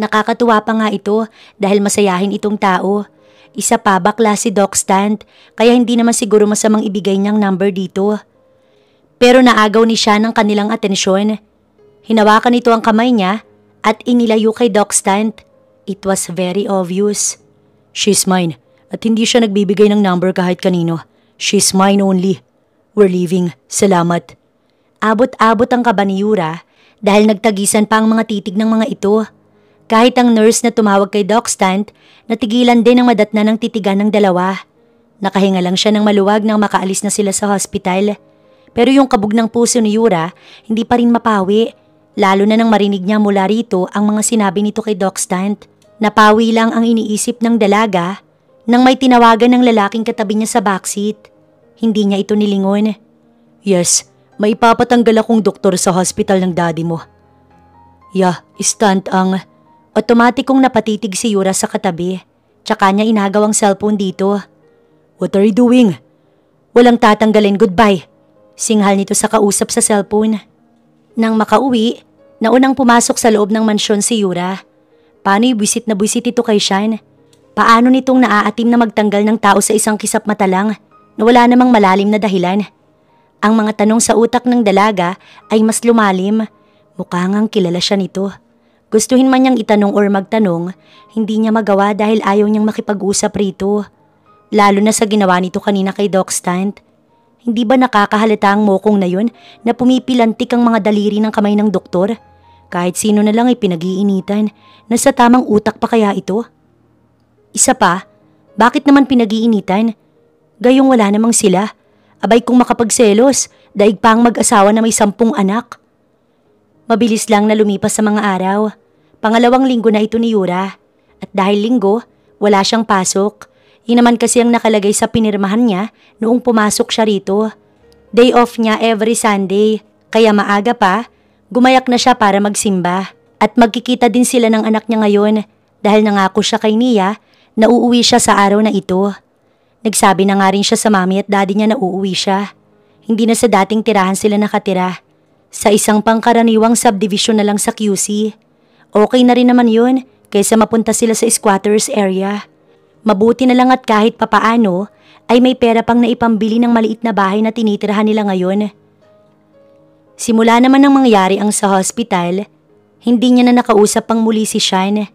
Nakakatuwa pa nga ito dahil masayahin itong tao. Isa pa, bakla si Doc Stant kaya hindi naman siguro masamang ibigay niyang number dito. Pero naagaw ni siya ng kanilang atensyon. Hinawakan nito ang kamay niya at inilayo kay Doc Stant. It was very obvious. She's mine at hindi siya nagbibigay ng number kahit kanino. She's mine only. We're leaving. Salamat. Abot-abot ang kaba ni Yura dahil nagtagisan pa ang mga titig ng mga ito. Kahit ang nurse na tumawag kay Doc Stant, natigilan din ang madatna ng titigan ng dalawa. Nakahinga lang siya ng maluwag nang makaalis na sila sa hospital. Pero yung kabog ng puso ni Yura, hindi pa rin mapawi. Lalo na nang marinig niya mula rito ang mga sinabi nito kay Doc Stant. Napawi lang ang iniisip ng dalaga nang may tinawagan ng lalaking katabi niya sa backseat. Hindi niya ito nilingon. Yes, may papatanggal akong doktor sa hospital ng daddy mo. Yeah, Stant ang... Otomatikong napatitig si Yura sa katabi. Tsaka niya inagaw ang cellphone dito. What are you doing? Walang tatanggalin, goodbye. Singhal nito sa kausap sa cellphone. Nang makauwi, naunang pumasok sa loob ng mansyon si Yura. Paano'y buwisit na buwisit ito kay Sean? Paano nitong naaatim na magtanggal ng tao sa isang kisap mata lang na wala namang malalim na dahilan? Ang mga tanong sa utak ng dalaga ay mas lumalim. Mukha ngang kilala siya nito. Gustuhin man niyang itanong or magtanong, hindi niya magawa dahil ayaw niyang makipag-usap rito. Lalo na sa ginawa nito kanina kay Doc Stant. Hindi ba nakakahalata ang mokong na yun na pumipilantik ang mga daliri ng kamay ng doktor? Kahit sino na lang ay pinag-iinitan. Nasa tamang utak pa kaya ito? Isa pa, bakit naman pinag-iinitan? Gayong wala namang sila. Abay kung makapagselos, daig pa ang mag-asawa na may 10 anak. Mabilis lang na lumipas sa mga araw. Pangalawang linggo na ito ni Yura. At dahil linggo, wala siyang pasok. Yun naman kasi ang nakalagay sa pinirmahan niya noong pumasok siya rito. Day off niya every Sunday. Kaya maaga pa, gumayak na siya para magsimba. At magkikita din sila ng anak niya ngayon dahil nangako siya kay Nia na uuwi siya sa araw na ito. Nagsabi na nga rin siya sa mami at daddy niya na uuwi siya. Hindi na sa dating tirahan sila nakatira. Sa isang pangkaraniwang subdivision na lang sa QC. Okay na rin naman yun kaysa mapunta sila sa squatters area. Mabuti na lang at kahit papaano ay may pera pang naipambili ng maliit na bahay na tinitirahan nila ngayon. Simula naman nang mangyari ang sa hospital, hindi niya na nakausap pang muli si Sean.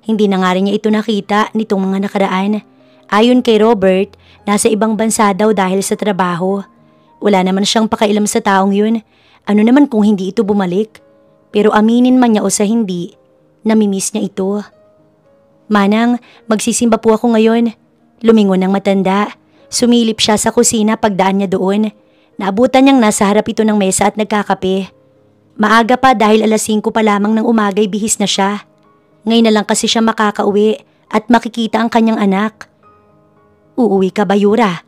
Hindi na nga rin niya ito nakita nitong mga nakaraan. Ayon kay Robert, nasa ibang bansa daw dahil sa trabaho. Wala naman siyang pakailam sa taong yun. Ano naman kung hindi ito bumalik? Pero aminin man niya o sa hindi, namimiss niya ito. Manang, magsisimba po ako ngayon. Lumingon ng matanda. Sumilip siya sa kusina pagdaan niya doon. Naabutan niyang nasa harap ito ng mesa at nagkakape. Maaga pa dahil 5:00 pa lamang ng umaga'y bihis na siya. Ngayon na lang kasi siya makakauwi at makikita ang kanyang anak. Uuwi ka ba, Yura?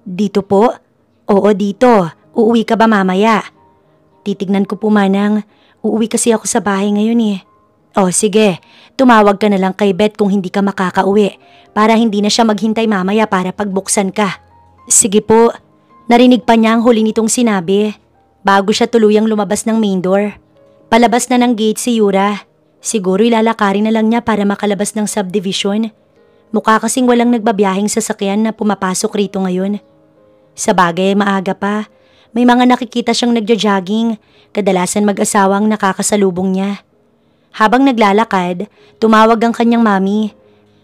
Dito po? Oo, dito. Uuwi ka ba mamaya? Titignan ko po, Manang. Uuwi kasi ako sa bahay ngayon eh. Oh, sige. Tumawag ka na lang kay Beth kung hindi ka makakauwi para hindi na siya maghintay mamaya para pagbuksan ka. Sige po. Narinig pa niya ang huli nitong sinabi bago siya tuluyang lumabas ng main door. Palabas na ng gate si Yura. Siguro ilalakarin na lang niya para makalabas ng subdivision. Mukha kasing walang nagbabiyaheng sasakyan na pumapasok rito ngayon. Sa bagay, maaga pa. May mga nakikita siyang nagja-jogging, kadalasan mag-asawang nakakasalubong niya. Habang naglalakad, tumawag ang kanyang mami.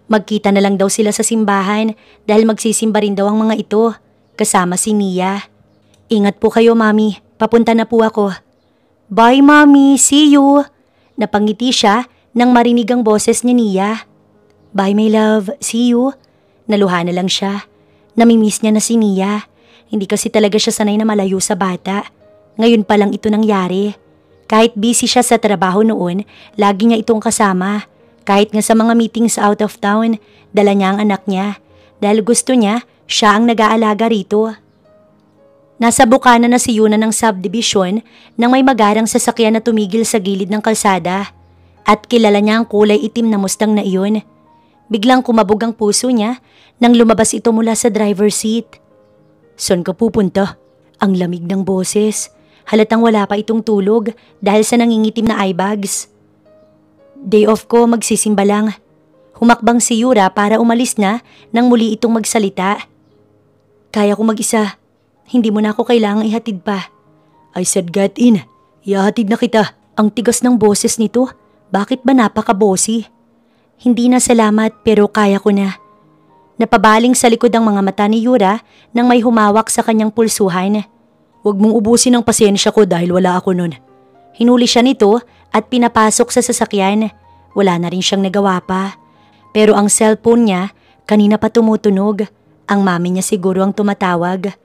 Magkita na lang daw sila sa simbahan dahil magsisimba rin daw ang mga ito, kasama si Nia. Ingat po kayo, mami. Papunta na po ako. Bye, mami. See you. Napangiti siya nang marinig ang boses ni Nia. Bye, my love. See you. Naluha na lang siya. Namimiss niya na si Nia. Hindi kasi talaga siya sanay na malayo sa bata. Ngayon pa lang ito nangyari. Kahit busy siya sa trabaho noon, lagi niya itong kasama. Kahit nga sa mga meetings out of town, dala niya ang anak niya. Dahil gusto niya, siya ang nag-aalaga rito. Nasa bukana na si Yuna ng subdivision nang may magarang sasakyan na tumigil sa gilid ng kalsada. At kilala niya ang kulay itim na Mustang na iyon. Biglang kumabog ang puso niya nang lumabas ito mula sa driver's seat. Saan ka pupunta? Ang lamig ng boses. Halatang wala pa itong tulog dahil sa nangingitim na eye bags. Day off ko, magsisimba lang. Humakbang si Yura para umalis na nang muli itong magsalita. Kaya ko mag-isa. Hindi mo na ako kailangang ihatid pa. I said get in. Ihahatid na kita. Ang tigas ng boses nito. Bakit ba napaka-bossy? Hindi na salamat pero kaya ko na. Napabaling sa likod ang mga mata ni Yura nang may humawak sa kanyang pulsuhan. Huwag mong ubusin ang pasensya ko dahil wala ako nun. Hinuli siya nito at pinapasok sa sasakyan. Wala na rin siyang nagawa pa. Pero ang cellphone niya kanina pa tumutunog. Ang mami niya siguro ang tumatawag.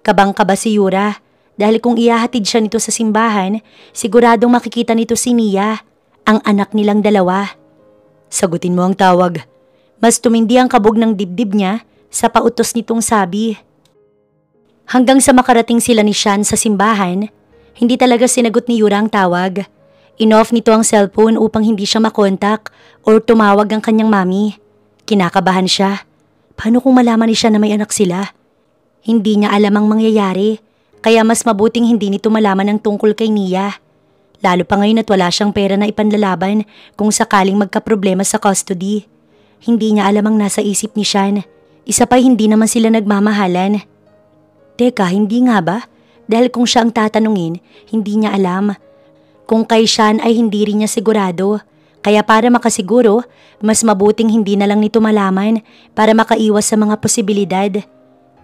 Kabang-kaba si Yura dahil kung ihahatid siya nito sa simbahan, siguradong makikita nito si Nia, ang anak nilang dalawa. Sagutin mo ang tawag. Mas tumindi ang kabog ng dibdib niya sa pautos nitong sabi. Hanggang sa makarating sila ni Sean sa simbahan, hindi talaga sinagot ni Yura ang tawag. In-off nito ang cellphone upang hindi siya makontak or tumawag ang kanyang mami. Kinakabahan siya. Paano kung malaman ni siya na may anak sila? Hindi niya alam ang mangyayari, kaya mas mabuting hindi nito malaman ang tungkol kay Nia. Lalo pa ngayon at wala siyang pera na ipanlalaban kung sakaling magkaproblema sa custody. Hindi niya alam ang nasa isip ni Sean. Isa pa hindi naman sila nagmamahalan. Teka, hindi nga ba? Dahil kung siya ang tatanungin, hindi niya alam. Kung kay Sean ay hindi rin niya sigurado. Kaya para makasiguro, mas mabuting hindi na lang nito malaman para makaiwas sa mga posibilidad.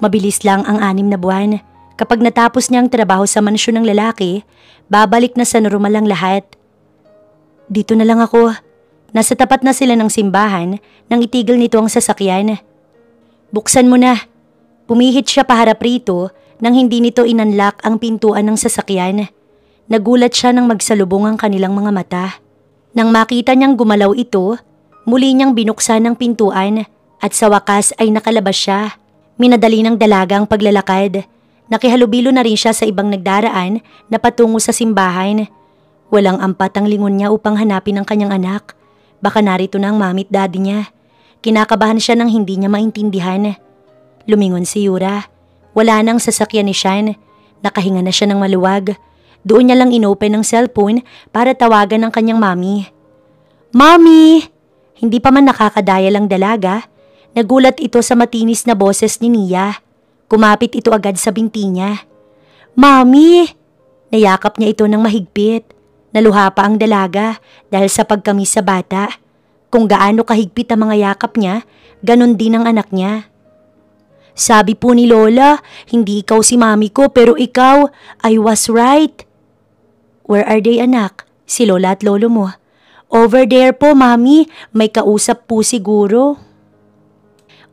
Mabilis lang ang 6 na buwan. Kapag natapos niya ang trabaho sa mansyon ng lalaki, babalik na sa normal ang lahat. Dito na lang ako. Nasa tapat na sila ng simbahan nang itigil nito ang sasakyan. Buksan mo na. Pumihit siya paharap rito nang hindi nito inunlock ang pintuan ng sasakyan. Nagulat siya nang magsalubong ang kanilang mga mata. Nang makita niyang gumalaw ito, muli niyang binuksan ang pintuan at sa wakas ay nakalabas siya. Minadali ng dalaga ang paglalakad. Nakihalubilo na rin siya sa ibang nagdaraan na patungo sa simbahan. Walang ampat ang lingon niya upang hanapin ang kanyang anak. Baka narito na ang mami at daddy niya. Kinakabahan siya nang hindi niya maintindihan. Lumingon si Yura. Wala nang sasakyan ni Sean. Nakahinga na siya ng maluwag. Doon niya lang inopen ang cellphone para tawagan ang kanyang mami. Mami! Hindi pa man nakakadaya lang dalaga. Nagulat ito sa matinis na boses ni Nia. Kumapit ito agad sa binti niya. Mami! Nayakap niya ito ng mahigpit. Naluha pa ang dalaga dahil sa pagkamis sa bata. Kung gaano kahigpit ang mga yakap niya, ganon din ang anak niya. Sabi po ni Lola, hindi ikaw si mami ko pero ikaw, I was right. Where are they, anak? Si Lola at Lolo mo. Over there po, mami. May kausap po siguro.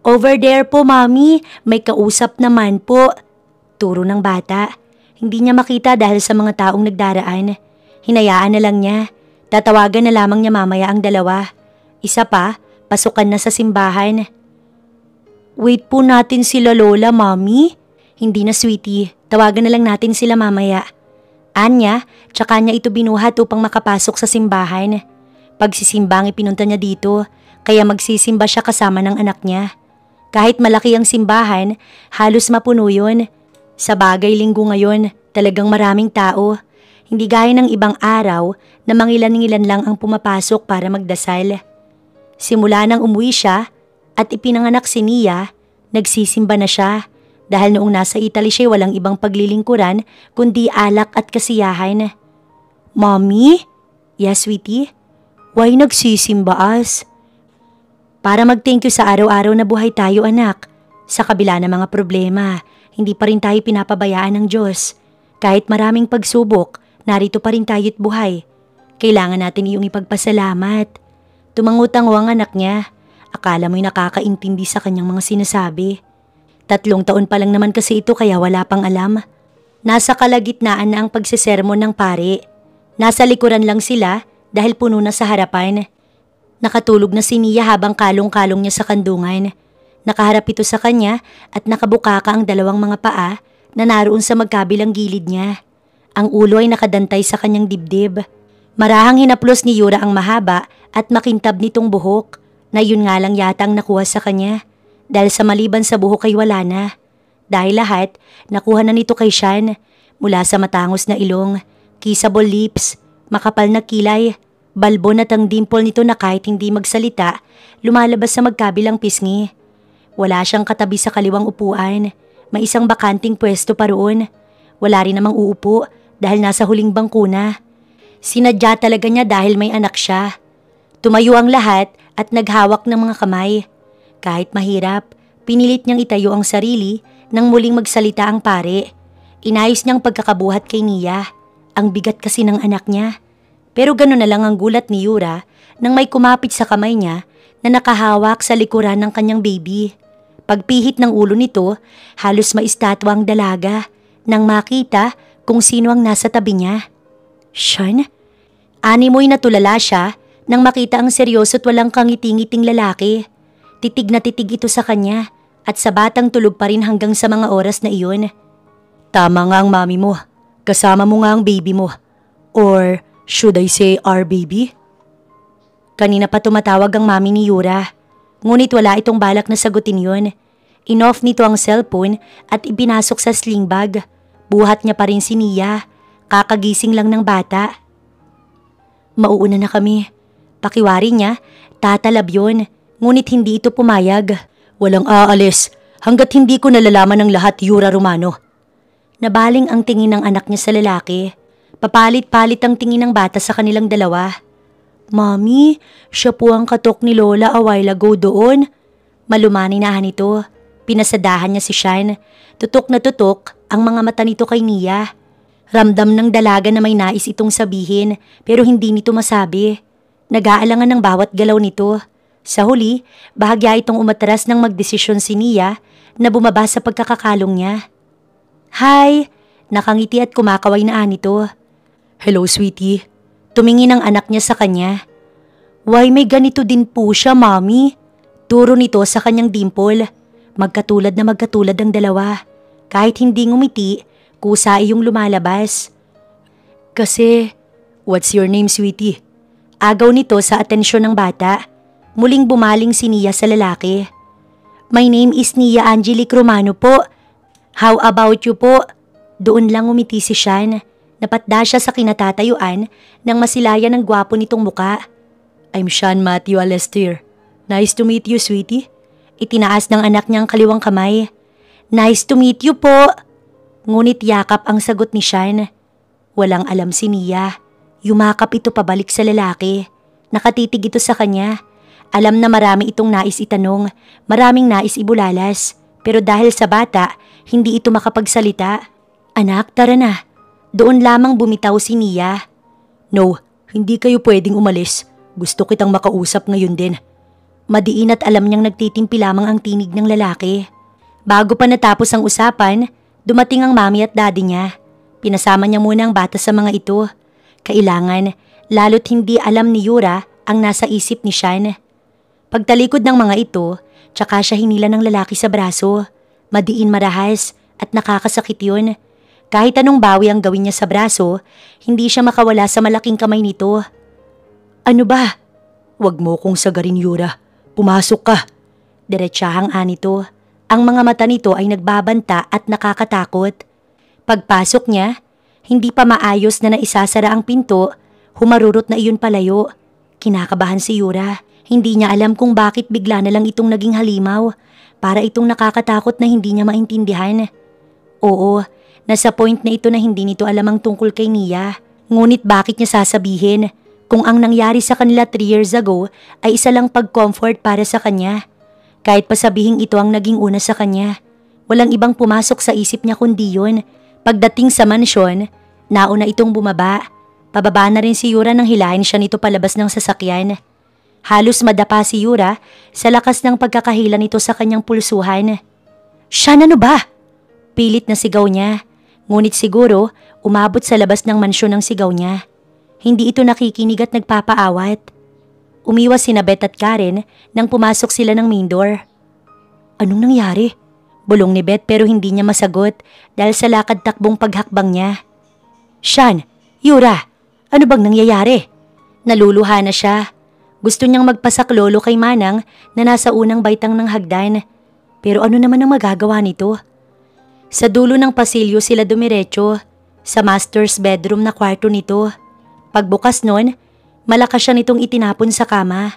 Over there po, mami. May kausap naman po. Turo ng bata. Hindi niya makita dahil sa mga taong nagdaraan. Hinayaan na lang niya. Tatawagan na lamang niya mamaya ang dalawa. Isa pa, pasukan na sa simbahan. Wait po natin sila Lola, Mami. Hindi na sweetie, tawagan na lang natin sila mamaya. Anya, tsaka niya ito binuhat upang makapasok sa simbahan. Pagsisimbang ipinunta niya dito, kaya magsisimba siya kasama ng anak niya. Kahit malaki ang simbahan, halos mapuno yun. Sa bagay linggo ngayon, talagang maraming tao. Hindi gaya ng ibang araw na mangilan-ngilan lang ang pumapasok para magdasal. Simula nang umuwi siya at ipinanganak si Nia, nagsisimba na siya dahil noong nasa Italy siya walang ibang paglilingkuran kundi alak at kasiyahan. Mommy? Yes, sweetie? Why nagsisimba as? Para mag-thank you sa araw-araw na buhay tayo anak. Sa kabila ng mga problema, hindi pa rin tayo pinapabayaan ng Diyos. Kahit maraming pagsubok, narito pa rin tayo't buhay. Kailangan natin iyong ipagpasalamat. Tumangutang ang anak niya. Akala mo'y nakakaintindi sa kanyang mga sinasabi. 3 taon pa lang naman kasi ito kaya wala pang alam. Nasa kalagitnaan na ang pagsesermon ng pare. Nasa likuran lang sila dahil puno na sa harapan. Nakatulog na si Nia habang kalong-kalong niya sa kandungan. Nakaharap ito sa kanya at nakabukaka ang dalawang mga paa na naroon sa magkabilang gilid niya. Ang ulo ay nakadantay sa kanyang dibdib. Marahang hinaplos ni Yura ang mahaba at makintab nitong buhok na yun nga lang yatang nakuha sa kanya dahil sa maliban sa buhok ay wala na. Dahil lahat, nakuha na nito kay Sean mula sa matangos na ilong, kissable lips, makapal na kilay, balbon at ang dimple nito na kahit hindi magsalita, lumalabas sa magkabilang pisngi. Wala siyang katabi sa kaliwang upuan, may isang bakanting pwesto pa roon. Wala rin namang uupo dahil nasa huling bangko na. Sinadya talaga niya dahil may anak siya. Tumayo ang lahat at naghawak ng mga kamay. Kahit mahirap, pinilit niyang itayo ang sarili nang muling magsalita ang pare. Inayos niyang pagkakabuhat kay Nia. Ang bigat kasi ng anak niya. Pero gano'n na lang ang gulat ni Yura nang may kumapit sa kamay niya na nakahawak sa likuran ng kanyang baby. Pagpihit ng ulo nito, halos maistatwa ang dalaga nang makita kung sino ang nasa tabi niya. Sean? Animoy natulala siya nang makita ang seryoso at walang kangiting-ngiting lalaki. Titig na titig ito sa kanya at sa batang tulog pa rin hanggang sa mga oras na iyon. Tama nga ang mami mo. Kasama mo nga ang baby mo. Or should I say our baby? Kanina pa tumatawag ang mami ni Yura. Ngunit wala itong balak na sagutin yun. Inoff nito ang cellphone at ipinasok sa sling bag. Buhat niya pa rin si Nia. Kakagising lang ng bata. Mauuna na kami. Pakiwari niya, tatalab yun. Ngunit hindi ito pumayag. Walang aalis hanggat hindi ko nalalaman ng lahat, Yura Romano. Nabaling ang tingin ng anak niya sa lalaki. Papalit-palit ang tingin ng bata sa kanilang dalawa. Mami, siya po ang katok ni Lola a while ago doon. Malumani-nahan ito. Pinasadahan niya si Sean. Tutok na tutok ang mga mata nito kay Nia. Ramdam ng dalaga na may nais itong sabihin pero hindi nito masabi. Nag-aalangan ng bawat galaw nito. Sa huli, bahagya itong umatras nang magdesisyon si Nia na bumaba sa pagkakakalong niya. Hi! Nakangiti at kumakaway na nito. Hello, sweetie. Tumingin ang anak niya sa kanya. Why may ganito din po siya, Mami? Turo nito sa kanyang dimple. Magkatulad na magkatulad ang dalawa. Kahit hindi ngumiti, kusa iyong lumalabas. Kasi, what's your name, sweetie? Agaw nito sa atensyon ng bata. Muling bumaling si Nia sa lalaki. My name is Nia Angelique Romano po. How about you po? Doon lang umiti si Sean. Napatda siya sa kinatatayuan nang masilayan ng gwapo nitong muka. I'm Sean Matthew Alestier. Nice to meet you, sweetie. Itinaas ng anak niyang kaliwang kamay. Nice to meet you po. Ngunit yakap ang sagot ni Sean. Walang alam si Nia. Yumakap ito pabalik sa lalaki. Nakatitig ito sa kanya. Alam na marami itong nais itanong, maraming nais ibulalas. Pero dahil sa bata, hindi ito makapagsalita. Anak, tara na. Doon lamang bumitaw si Nia. No, hindi kayo pwedeng umalis. Gusto kitang makausap ngayon din. Madiin at alam niyang nagtitimpi lamang ang tinig ng lalaki. Bago pa natapos ang usapan, dumating ang mami at daddy niya. Pinasama niya muna ang bata sa mga ito. Kailangan, lalo't hindi alam ni Yura ang nasa isip ni Shan. Pagtalikod ng mga ito, tsaka siya hinila ng lalaki sa braso. Madiin marahas at nakakasakit yun. Kahit anong bawi ang gawin niya sa braso, hindi siya makawala sa malaking kamay nito. Ano ba? Huwag mo kong sagarin, Yura. Pumasok ka. Diretsahang anito. Ang mga mata nito ay nagbabanta at nakakatakot. Pagpasok niya, hindi pa maayos na naisasara ang pinto, humarurot na iyon palayo. Kinakabahan si Yura. Hindi niya alam kung bakit bigla na lang itong naging halimaw. Para itong nakakatakot na hindi niya maintindihan. Oo, nasa point na ito na hindi nito alam ang tungkol kay Nia. Ngunit bakit niya sasabihin kung ang nangyari sa kanila 3 years ago ay isa lang pag-comfort para sa kanya? Kahit pa sabihing ito ang naging una sa kanya, walang ibang pumasok sa isip niya kundi yun. Pagdating sa mansyon, nauna itong bumaba. Pababa na rin si Yura nang hilahin siya nito palabas ng sasakyan. Halos madapa si Yura sa lakas ng pagkakahila nito sa kanyang pulsuhan. "Shan, ano ba?" Pilit na sigaw niya. Ngunit siguro umabot sa labas ng mansyon ang sigaw niya. Hindi ito nakikinig at nagpapaawat. Umiwas sina Beth at Karen nang pumasok sila ng main door. "Anong nangyari?" Bulong ni Beth pero hindi niya masagot dahil sa lakad-takbong paghakbang niya. "Shan, Yura, ano bang nangyayari?" Naluluha na siya. Gusto niyang magpasaklolo kay Manang na nasa unang baitang ng hagdan. Pero ano naman ang magagawa nito? Sa dulo ng pasilyo sila dumiretso, sa master's bedroom na kwarto nito. Pagbukas nun, malakas siya nitong itinapon sa kama.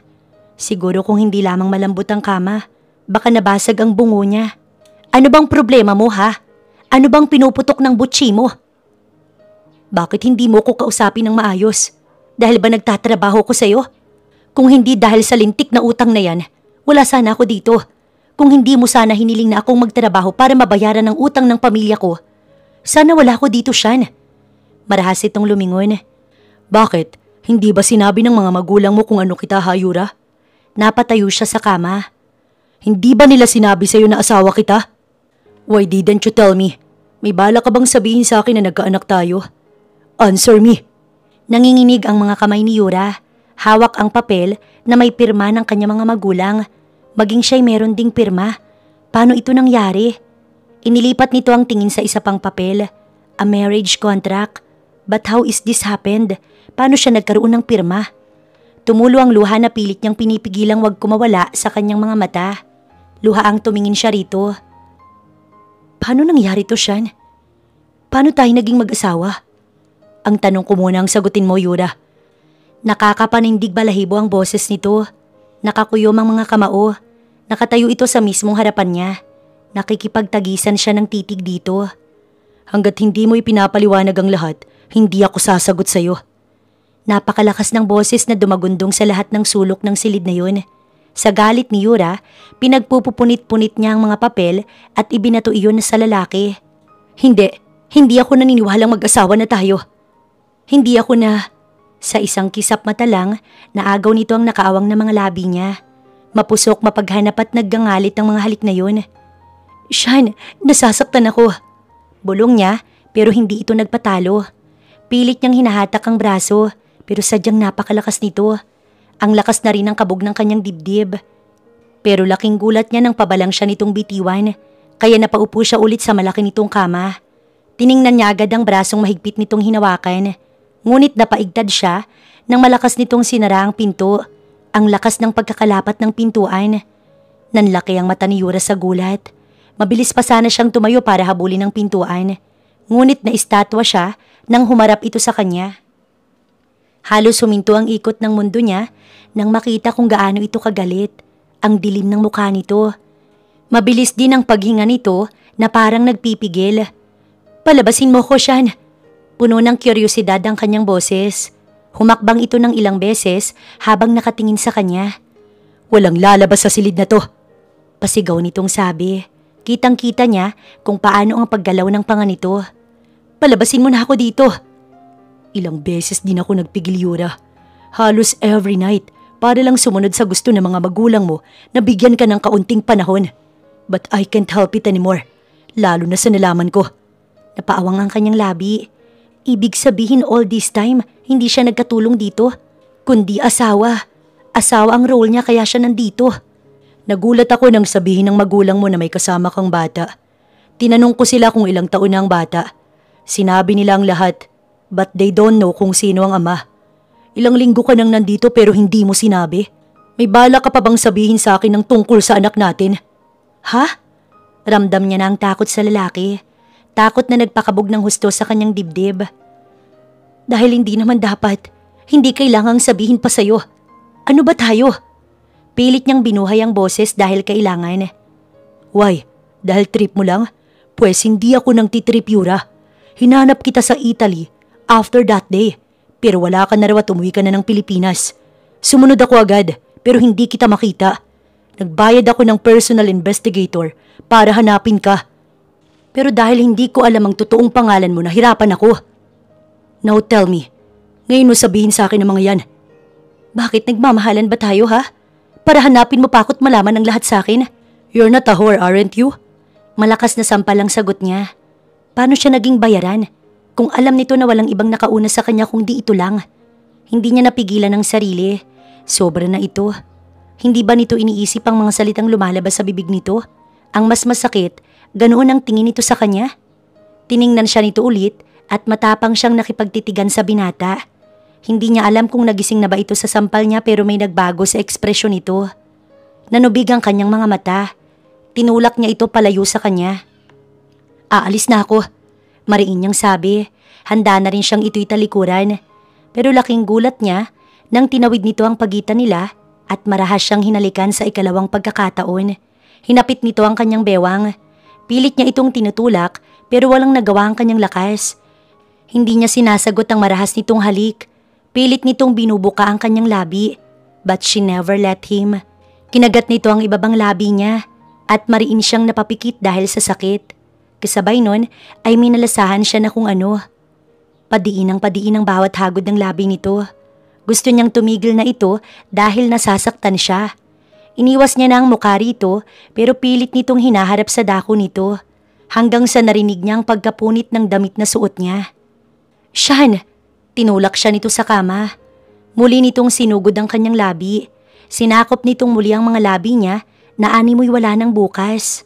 Siguro kung hindi lamang malambot ang kama, baka nabasag ang bungo niya. "Ano bang problema mo, ha? Ano bang pinuputok ng butsi mo?" "Bakit hindi mo ko kausapin ng maayos? Dahil ba nagtatrabaho ko sa'yo? Kung hindi dahil sa lintik na utang na yan, wala sana ako dito. Kung hindi mo sana hiniling na akong magtrabaho para mabayaran ang utang ng pamilya ko, sana wala ako dito, Shan." Marahas itong lumingon. "Bakit? Hindi ba sinabi ng mga magulang mo kung ano kita, ha, Yura?" Napatayo siya sa kama. "Hindi ba nila sinabi sa'yo na asawa kita? Why didn't you tell me? May bala ka bang sabihin sa akin na nagkaanak tayo? Answer me." Nanginginig ang mga kamay ni Yura. Hawak ang papel na may pirma ng kanyang mga magulang. Maging siya'y meron ding pirma. Paano ito nangyari? Inilipat nito ang tingin sa isa pang papel. A marriage contract. But how is this happened? Paano siya nagkaroon ng pirma? Tumulo ang luha na pilit niyang pinipigilang wag kumawala sa kanyang mga mata. Luha ang tumingin siya rito. "Paano nangyari to, Shan? Paano tayo naging mag-asawa?" "Ang tanong ko muna ang sagutin mo, Yura." Nakakapanindig balahibo ang boses nito. Nakakuyom ang mga kamao. Nakatayo ito sa mismong harapan niya. Nakikipagtagisan siya ng titig dito. "Hanggat hindi mo ipinapaliwanag ang lahat, hindi ako sasagot sa'yo." Napakalakas ng boses na dumagundong sa lahat ng sulok ng silid na yun. Sa galit ni Yura, pinagpupunit-punit niya ang mga papel at ibinato iyon sa lalaki. Hindi ako naniniwalang mag-asawa na tayo. Hindi ako na..." Sa isang kisap mata lang, naagaw nito ang nakaawang na mga labi niya. Mapusok, mapaghanap at naggangalit ang mga halik na yun. "Shan, nasasaktan ako." Bulong niya pero hindi ito nagpatalo. Pilit niyang hinahatak ang braso pero sadyang napakalakas nito. Ang lakas na rin ng kabog ng kanyang dibdib. Pero laking gulat niya nang pabalang siya nitong bitiwan, kaya napaupo siya ulit sa malaki nitong kama. Tiningnan niya agad ang brasong mahigpit nitong hinawakan. Ngunit napaigtad siya nang malakas nitong sinara ang pinto. Ang lakas ng pagkakalapat ng pintuan. Nanlaki ang mata ni Yura sa gulat. Mabilis pa sana siyang tumayo para habulin ang pintuan. Ngunit naistatwa siya nang humarap ito sa kanya. Halos huminto ang ikot ng mundo niya nang makita kung gaano ito kagalit. Ang dilim ng mukha nito. Mabilis din ang paghinga nito na parang nagpipigil. "Palabasin mo ko, Shan." Puno ng kuryosidad ang kanyang boses. Humakbang ito ng ilang beses habang nakatingin sa kanya. "Walang lalabas sa silid na to." Pasigaw nitong sabi. Kitang-kita niya kung paano ang paggalaw ng panga nito. "Palabasin mo na ako dito." Ilang beses din ako nagpigil, Yura. Halos every night para lang sumunod sa gusto ng mga magulang mo na bigyan ka ng kaunting panahon. But I can't help it anymore. Lalo na sa nalaman ko. Napaawang ang kanyang labi. Ibig sabihin all this time, Hindi siya nagkatulong dito, kundi asawa. Asawa ang role niya kaya siya nandito. Nagulat ako nang sabihin ng magulang mo na may kasama kang bata. Tinanong ko sila kung ilang taon na ang bata. Sinabi nila ang lahat, but they don't know kung sino ang ama. Ilang linggo ka nang nandito pero hindi mo sinabi. May bala ka pa bang sabihin sa akin ng tungkol sa anak natin? Ha? Ramdam niya na ang takot sa lalaki. Takot na nagpakabog ng husto sa kanyang dibdib. Dahil hindi naman dapat. Hindi kailangang sabihin pa sa'yo. Ano ba tayo? Pilit niyang binuhay ang boses dahil kailangan. Why? Dahil trip mo lang? Pwes hindi ako nang titrip, Yura. Hinanap kita sa Italy after that day. Pero wala ka na raw at umuwi ka na ng Pilipinas. Sumunod ako agad pero hindi kita makita. Nagbayad ako ng personal investigator para hanapin ka. Pero dahil hindi ko alam ang totoong pangalan mo, nahirapan ako. Now tell me, ngayon mo sabihin sa akin ang mga yan. Bakit nagmamahalan ba tayo ha? Para hanapin mo pa ako't malaman ang lahat sa akin? You're not a whore, aren't you? Malakas na sampal ang sagot niya. Paano siya naging bayaran? Kung alam nito na walang ibang nakauna sa kanya kundi ito lang. Hindi niya napigilan ang sarili. Sobra na ito. Hindi ba nito iniisip ang mga salitang lumalabas sa bibig nito? Ang mas masakit, ganoon ang tingin nito sa kanya. Tiningnan siya nito ulit at matapang siyang nakipagtitigan sa binata. Hindi niya alam kung nagising na ba ito sa sampal niya pero may nagbago sa ekspresyon nito. Nanubig ang kanyang mga mata. Tinulak niya ito palayo sa kanya. Aalis na ako. Mariin niyang sabi. Handa na rin siyang ito'y talikuran. Pero laking gulat niya nang tinawid nito ang pagitan nila at marahas siyang hinalikan sa ikalawang pagkakataon. Hinapit nito ang kanyang bewang. Pilit niya itong tinutulak pero walang nagawa ang kanyang lakas. Hindi niya sinasagot ang marahas nitong halik. Pilit nitong binubuka ang kanyang labi. But she never let him. Kinagat nito ang ibabang labi niya at mariin siyang napapikit dahil sa sakit. Kasabay nun ay minalasahan siya na kung ano. Padiin ang bawat hagod ng labi nito. Gusto niyang tumigil na ito dahil nasasaktan siya. Iniwas niya na ang mukha rito pero pilit nitong hinaharap sa dako nito hanggang sa narinig niya ang pagkapunit ng damit na suot niya. Sean! Tinulak siya nito sa kama. Muli nitong sinugod ang kanyang labi. Sinakop nitong muli ang mga labi niya na animoy wala ng bukas.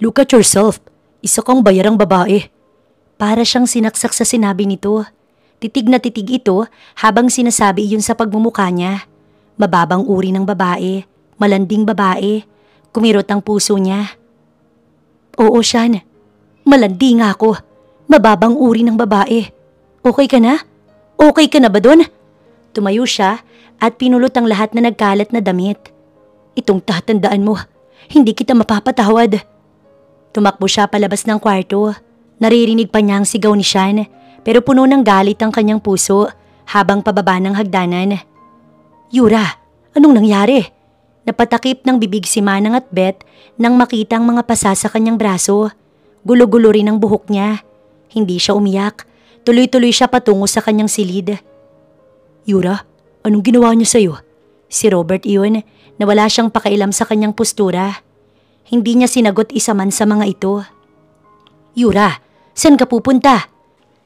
Look at yourself. Isa kang bayarang babae. Para siyang sinaksak sa sinabi nito. Titig na titig ito habang sinasabi iyon sa pagmumukha niya. Mababang uri ng babae, malanding babae. Kumirot ang puso niya. Oo, Sean. Malandi nga ako. Mababang uri ng babae. Okay ka na? Okay ka na ba dun? Tumayo siya at pinulot ang lahat na nagkalat na damit. Itong tatandaan mo, hindi kita mapapatawad. Tumakbo siya palabas ng kwarto. Naririnig pa niya ang sigaw ni Sean pero puno ng galit ang kanyang puso habang pababa ng hagdanan. Yura, anong nangyari? Napatakip ng bibig si Manang at Beth nang makita ang mga pasa sa kanyang braso. Gulo-gulo rin ang buhok niya. Hindi siya umiyak. Tuloy-tuloy siya patungo sa kanyang silid. Yura, anong ginawa niya sa'yo? Si Robert iyon na wala siyang pakailam sa kanyang postura. Hindi niya sinagot isa man sa mga ito. Yura, saan ka pupunta?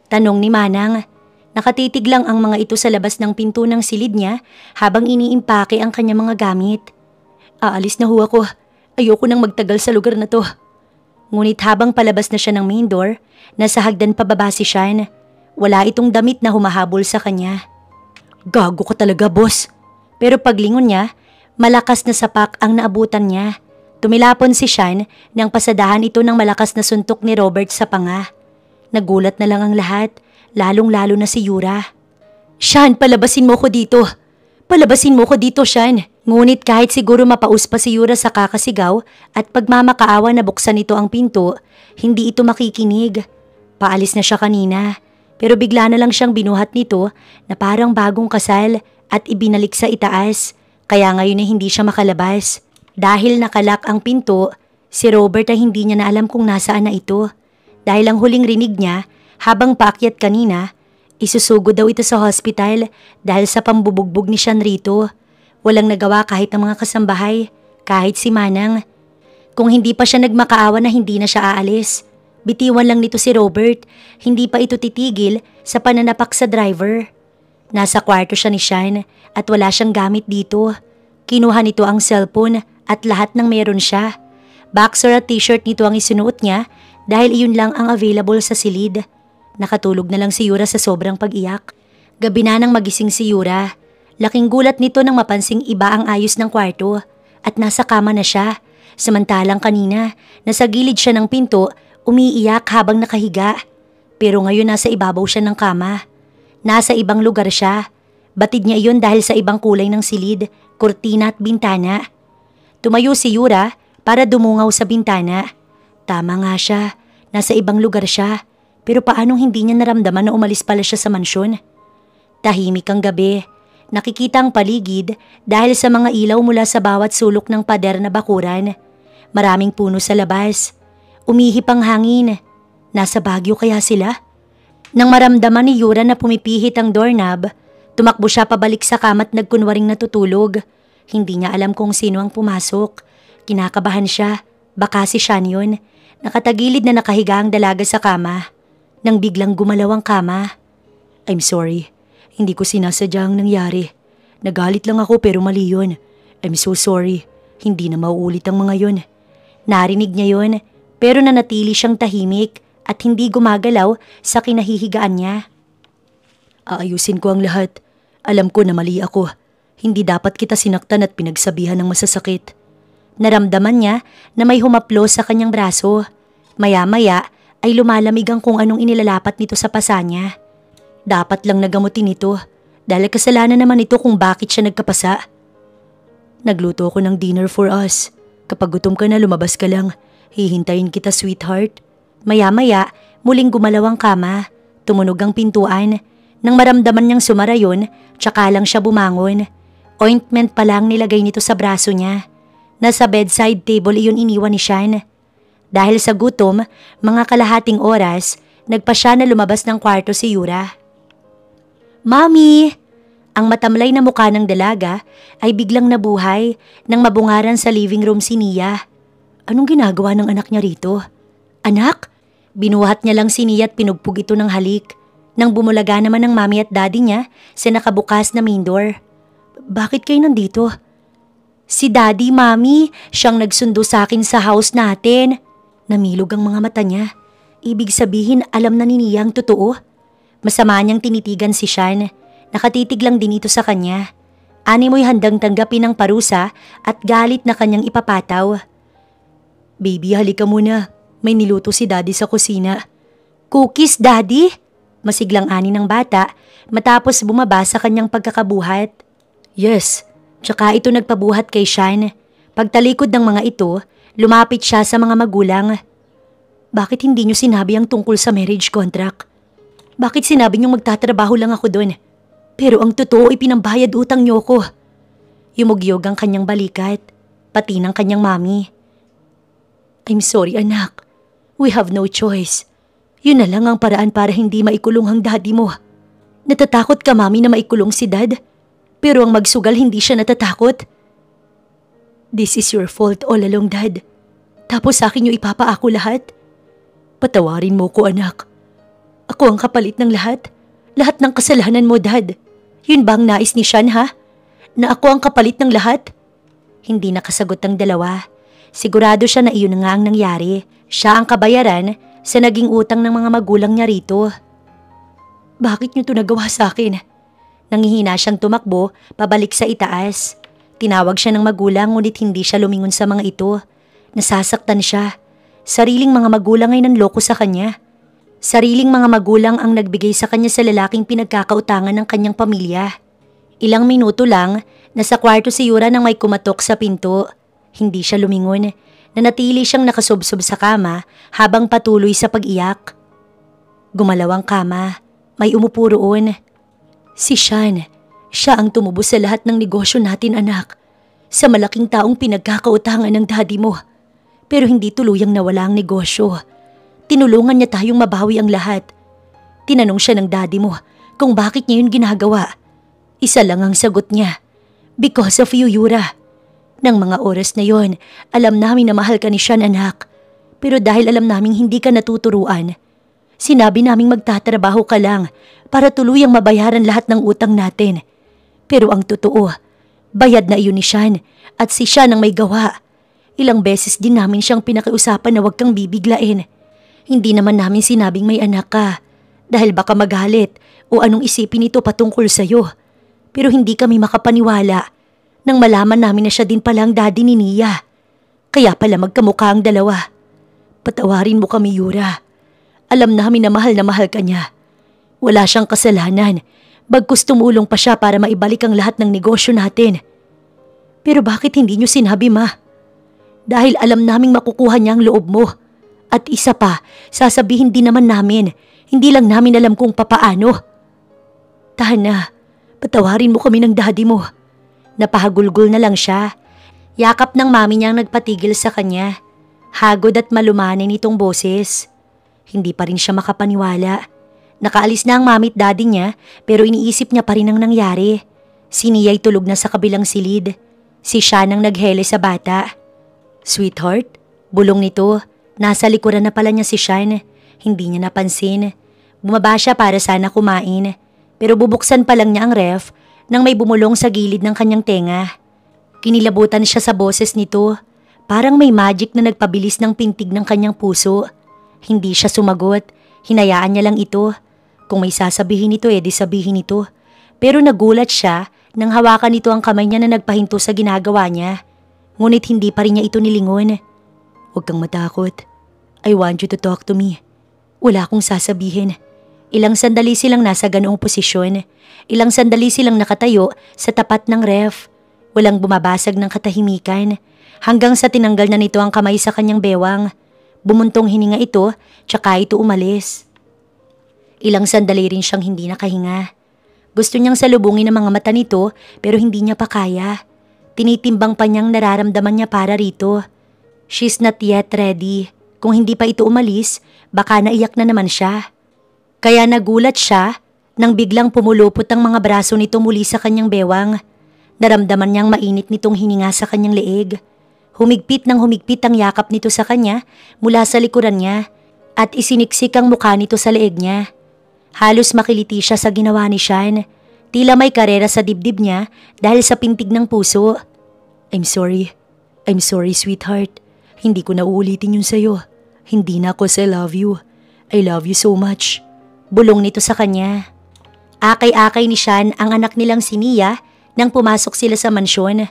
Tanong ni Manang. Nakatitig lang ang mga ito sa labas ng pinto ng silid niya habang iniimpake ang kanyang mga gamit. Aalis na ho ako. Ayoko nang magtagal sa lugar na to. Ngunit habang palabas na siya ng main door, nasa hagdan pababa si Sean. Wala itong damit na humahabol sa kanya. Gago ka talaga, boss. Pero paglingon niya, malakas na sapak ang naabutan niya. Tumilapon si Sean nang pasadahan ito ng malakas na suntok ni Robert sa panga. Nagulat na lang ang lahat, lalong-lalo na si Yura. Sean, palabasin mo ko dito. Palabasin mo ko dito, Sean. Ngunit kahit siguro mapaus pa si Yura sa kakasigaw at pagmamakaawa na buksan ito ang pinto, hindi ito makikinig. Paalis na siya kanina. Pero bigla na lang siyang binuhat nito na parang bagong kasal at ibinalik sa itaas. Kaya ngayon ay hindi siya makalabas. Dahil nakalak ang pinto, si Robert ay hindi niya na alam kung nasaan na ito. Dahil ang huling rinig niya, habang paakyat kanina, isusugod daw ito sa hospital dahil sa pambubugbog ni Sean rito. Walang nagawa kahit ang mga kasambahay, kahit si Manang. Kung hindi pa siya nagmakaawa na hindi na siya aalis. Bitiwan lang nito si Robert, hindi pa ito titigil sa pananapak sa driver. Nasa kwarto siya ni Shine at wala siyang gamit dito. Kinuha nito ang cellphone at lahat ng meron siya. Boxer at t-shirt nito ang isinuot niya dahil iyon lang ang available sa silid. Nakatulog na lang si Yura sa sobrang pag-iyak. Gabi na nang magising si Yura. Laking gulat nito nang mapansing iba ang ayos ng kwarto at nasa kama na siya. Samantalang kanina, nasa gilid siya ng pinto, umiiyak habang nakahiga. Pero ngayon nasa ibabaw siya ng kama. Nasa ibang lugar siya. Batid niya iyon dahil sa ibang kulay ng silid, kurtina at bintana. Tumayo si Yura para dumungaw sa bintana. Tama nga siya, nasa ibang lugar siya. Pero paanong hindi niya naramdaman na umalis pala siya sa mansyon? Tahimik ang gabi. Nakikita ang paligid dahil sa mga ilaw mula sa bawat sulok ng pader na bakuran. Maraming puno sa labas. Umihip ang hangin. Nasa Baguio kaya sila? Nang maramdaman ni Yura na pumipihit ang doorknob, tumakbo siya pabalik sa kama at nagkunwaring natutulog. Hindi niya alam kung sino ang pumasok. Kinakabahan siya. Baka si Sean yun. Nakatagilid na nakahiga ang dalaga sa kama. Nang biglang gumalaw ang kama. I'm sorry. Hindi ko sinasadya ang nangyari. Nagalit lang ako pero mali yun. I'm so sorry. Hindi na mauulit ang mga yun. Narinig niya yun pero nanatili siyang tahimik at hindi gumagalaw sa kinahihigaan niya. Aayusin ko ang lahat. Alam ko na mali ako. Hindi dapat kita sinaktan at pinagsabihan ng masasakit. Naramdaman niya na may humaplo sa kanyang braso. Maya-maya ay lumalamig ang kung anong inilalapat nito sa pasa niya. Dapat lang nagamutin ito dahil kasalanan naman ito kung bakit siya nagkapasa. Nagluto ko ng dinner for us. Kapag gutom ka na lumabas ka lang. Hihintayin kita, sweetheart. Maya-maya, muling gumalaw ang kama. Tumunog ang pintuan. Nang maramdaman niyang sumara yun, tsaka lang siya bumangon. Ointment pa lang nilagay nito sa braso niya. Nasa bedside table iyon iniwan ni Sean. Dahil sa gutom, mga kalahating oras, nagpa siya na lumabas ng kwarto si Yura. Mami! Ang matamlay na mukha ng dalaga ay biglang nabuhay nang mabungaran sa living room si Nia. Anong ginagawa ng anak niya rito? Anak? Binuhat niya lang si Nia at pinugpug ito ng halik. Nang bumulaga naman ng mami at daddy niya sa nakabukas na main door. Bakit kayo nandito? Si daddy, mami, siyang nagsundo sa akin sa house natin. Namilog ang mga mata niya. Ibig sabihin alam na ni Nia ang totoo. Masama niyang tinitigan si Sean. Nakatitig lang din ito sa kanya. Animoy handang tanggapin ang parusa at galit na kanyang ipapataw. Baby, halika muna. May niluto si daddy sa kusina. Cookies, daddy? Masiglang ani ng bata matapos bumaba sa kanyang pagkakabuhat. Yes, tsaka ito nagpabuhat kay Sean. Pagtalikod ng mga ito, lumapit siya sa mga magulang. Bakit hindi niyo sinabi ang tungkol sa marriage contract? Bakit sinabi niyo magtatrabaho lang ako doon? Pero ang totoo ay pinambayad utang niyo ko. Yumugyog ang kanyang balikat, pati ng kanyang mami. I'm sorry anak, we have no choice. Yun na lang ang paraan para hindi maikulong ang daddy mo. Natatakot ka mami na maikulong si dad? Pero ang magsugal hindi siya natatakot. This is your fault all along, dad. Tapos sa akin yung ipapaako lahat. Patawarin mo ko anak. Ako ang kapalit ng lahat. Lahat ng kasalanan mo, dad. Yun ba ang nais ni Sean, ha? Na ako ang kapalit ng lahat? Hindi nakasagot ang dalawa. Sigurado siya na iyon nga ang nangyari. Siya ang kabayaran sa naging utang ng mga magulang niya rito. Bakit niyo to nagawa sa akin? Nangihina siyang tumakbo pabalik sa itaas. Tinawag siya ng magulang ngunit hindi siya lumingon sa mga ito. Nasasaktan siya. Sariling mga magulang ay nanloko sa kanya. Sariling mga magulang ang nagbigay sa kanya sa lalaking pinagkakautangan ng kanyang pamilya. Ilang minuto lang, nasa kwarto si Yura nang may kumatok sa pinto. Hindi siya lumingon. Nanatili siyang nakasubsob sa kama habang patuloy sa pag-iyak. Gumalaw ang kama. May umupo roon. Si Sean. Siya ang tumubos sa lahat ng negosyo natin, anak. Sa malaking taong pinagkakautangan ng daddy mo. Pero hindi tuluyang nawala ang negosyo. Tinulungan niya tayong mabawi ang lahat. Tinanong siya ng daddy mo kung bakit niya yun ginagawa. Isa lang ang sagot niya. Because of you, Yura. Nang mga oras na yon, alam namin na mahal ka ni Sean, anak. Pero dahil alam naming hindi ka natuturuan, Sinabi naming magtatrabaho ka lang para tuluyang mabayaran lahat ng utang natin. Pero ang totoo, bayad na iyon ni Sean at si Sean ang may gawa. Ilang beses din namin siyang pinakiusapan na huwag kang bibiglain. Hindi naman namin sinabing may anak ka dahil baka magalit o anong isipin nito patungkol sa'yo. Pero hindi kami makapaniwala nang malaman namin na siya din pala ang daddy ni Nia. Kaya pala magkamukha ang dalawa. Patawarin mo kami, Yura. Alam namin na mahal ka niya. Wala siyang kasalanan. Bagkus tumulong pa siya para maibalik ang lahat ng negosyo natin. Pero bakit hindi niyo sinabi, Ma? Dahil alam naming makukuha niya ang loob mo. At isa pa, sasabihin din naman namin. Hindi lang namin alam kung papaano. Tahan na. Patawarin mo kami ng daddy mo. Napahagulgol na lang siya. Yakap ng mami niyang nagpatigil sa kanya. Hagod at malumanin itong boses. Hindi pa rin siya makapaniwala. Nakaalis na ang mami at daddy niya pero iniisip niya pa rin ang nangyari. Si Nia ay tulog na sa kabilang silid. Si Sean ang naghele sa bata. Sweetheart, bulong nito. Nasa likuran na pala niya si Sean. Hindi niya napansin. Bumaba siya para sana kumain. Pero bubuksan pa lang niya ang ref nang may bumulong sa gilid ng kanyang tenga. Kinilabutan siya sa boses nito. Parang may magic na nagpabilis ng pintig ng kanyang puso. Hindi siya sumagot. Hinayaan niya lang ito. Kung may sasabihin ito, edi sabihin ito. Pero nagulat siya nang hawakan nito ang kamay niya na nagpahinto sa ginagawa niya. Ngunit hindi pa rin niya ito nilingon. Huwag kang matakot. I want you to talk to me. Wala akong sasabihin. Ilang sandali silang nasa ganoong posisyon. Ilang sandali silang nakatayo sa tapat ng ref. Walang bumabasag ng katahimikan. Hanggang sa tinanggal na nito ang kamay sa kanyang bewang. Bumuntong hininga ito, tsaka ito umalis. Ilang sandali rin siyang hindi nakahinga. Gusto niyang salubungin ang mga mata nito pero hindi niya pa kaya. Tinitimbang pa niyang nararamdaman niya para rito. She's not yet ready. Kung hindi pa ito umalis, baka naiyak na naman siya. Kaya nagulat siya nang biglang pumulupot ang mga braso nito muli sa kanyang bewang. Naramdaman niyang mainit nitong hininga sa kanyang leeg. Humigpit ng humigpit ang yakap nito sa kanya mula sa likuran niya at isiniksik ang mukha nito sa leeg niya. Halos makiliti siya sa ginawa ni Sean. Tila may karera sa dibdib niya dahil sa pintig ng puso. I'm sorry, sweetheart. Hindi ko na uulitin yun sa'yo. Hindi na ako I love you. I love you so much. Bulong nito sa kanya. Akay-akay ni Sean ang anak nilang si Nia nang pumasok sila sa mansyon.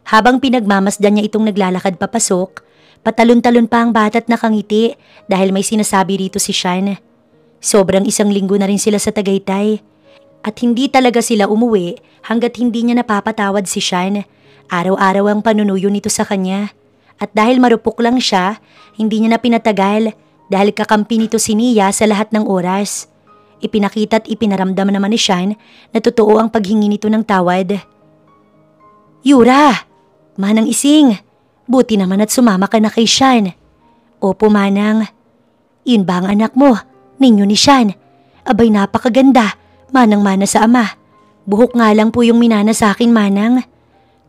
Habang pinagmamasdan niya itong naglalakad papasok, patalon-talon pa ang bata't nakangiti dahil may sinasabi rito si Sean. Sobrang 1 linggo na rin sila sa Tagaytay. At hindi talaga sila umuwi hanggat hindi niya napapatawad si Sean. Araw-araw ang panunuyo nito sa kanya. At dahil marupok lang siya, hindi niya na pinatagal dahil kakampi nito si Nia sa lahat ng oras. Ipinakita at ipinaramdam naman ni Sean na totoo ang paghingi nito ng tawad. Yura! Manang Ising! Buti naman at sumama ka na kay Sean. Opo, Manang. Yun ba ang anak mo? Ninyo ni Sean? Abay, napakaganda. Manang-mana sa ama. Buhok nga lang po yung minana sa akin, Manang.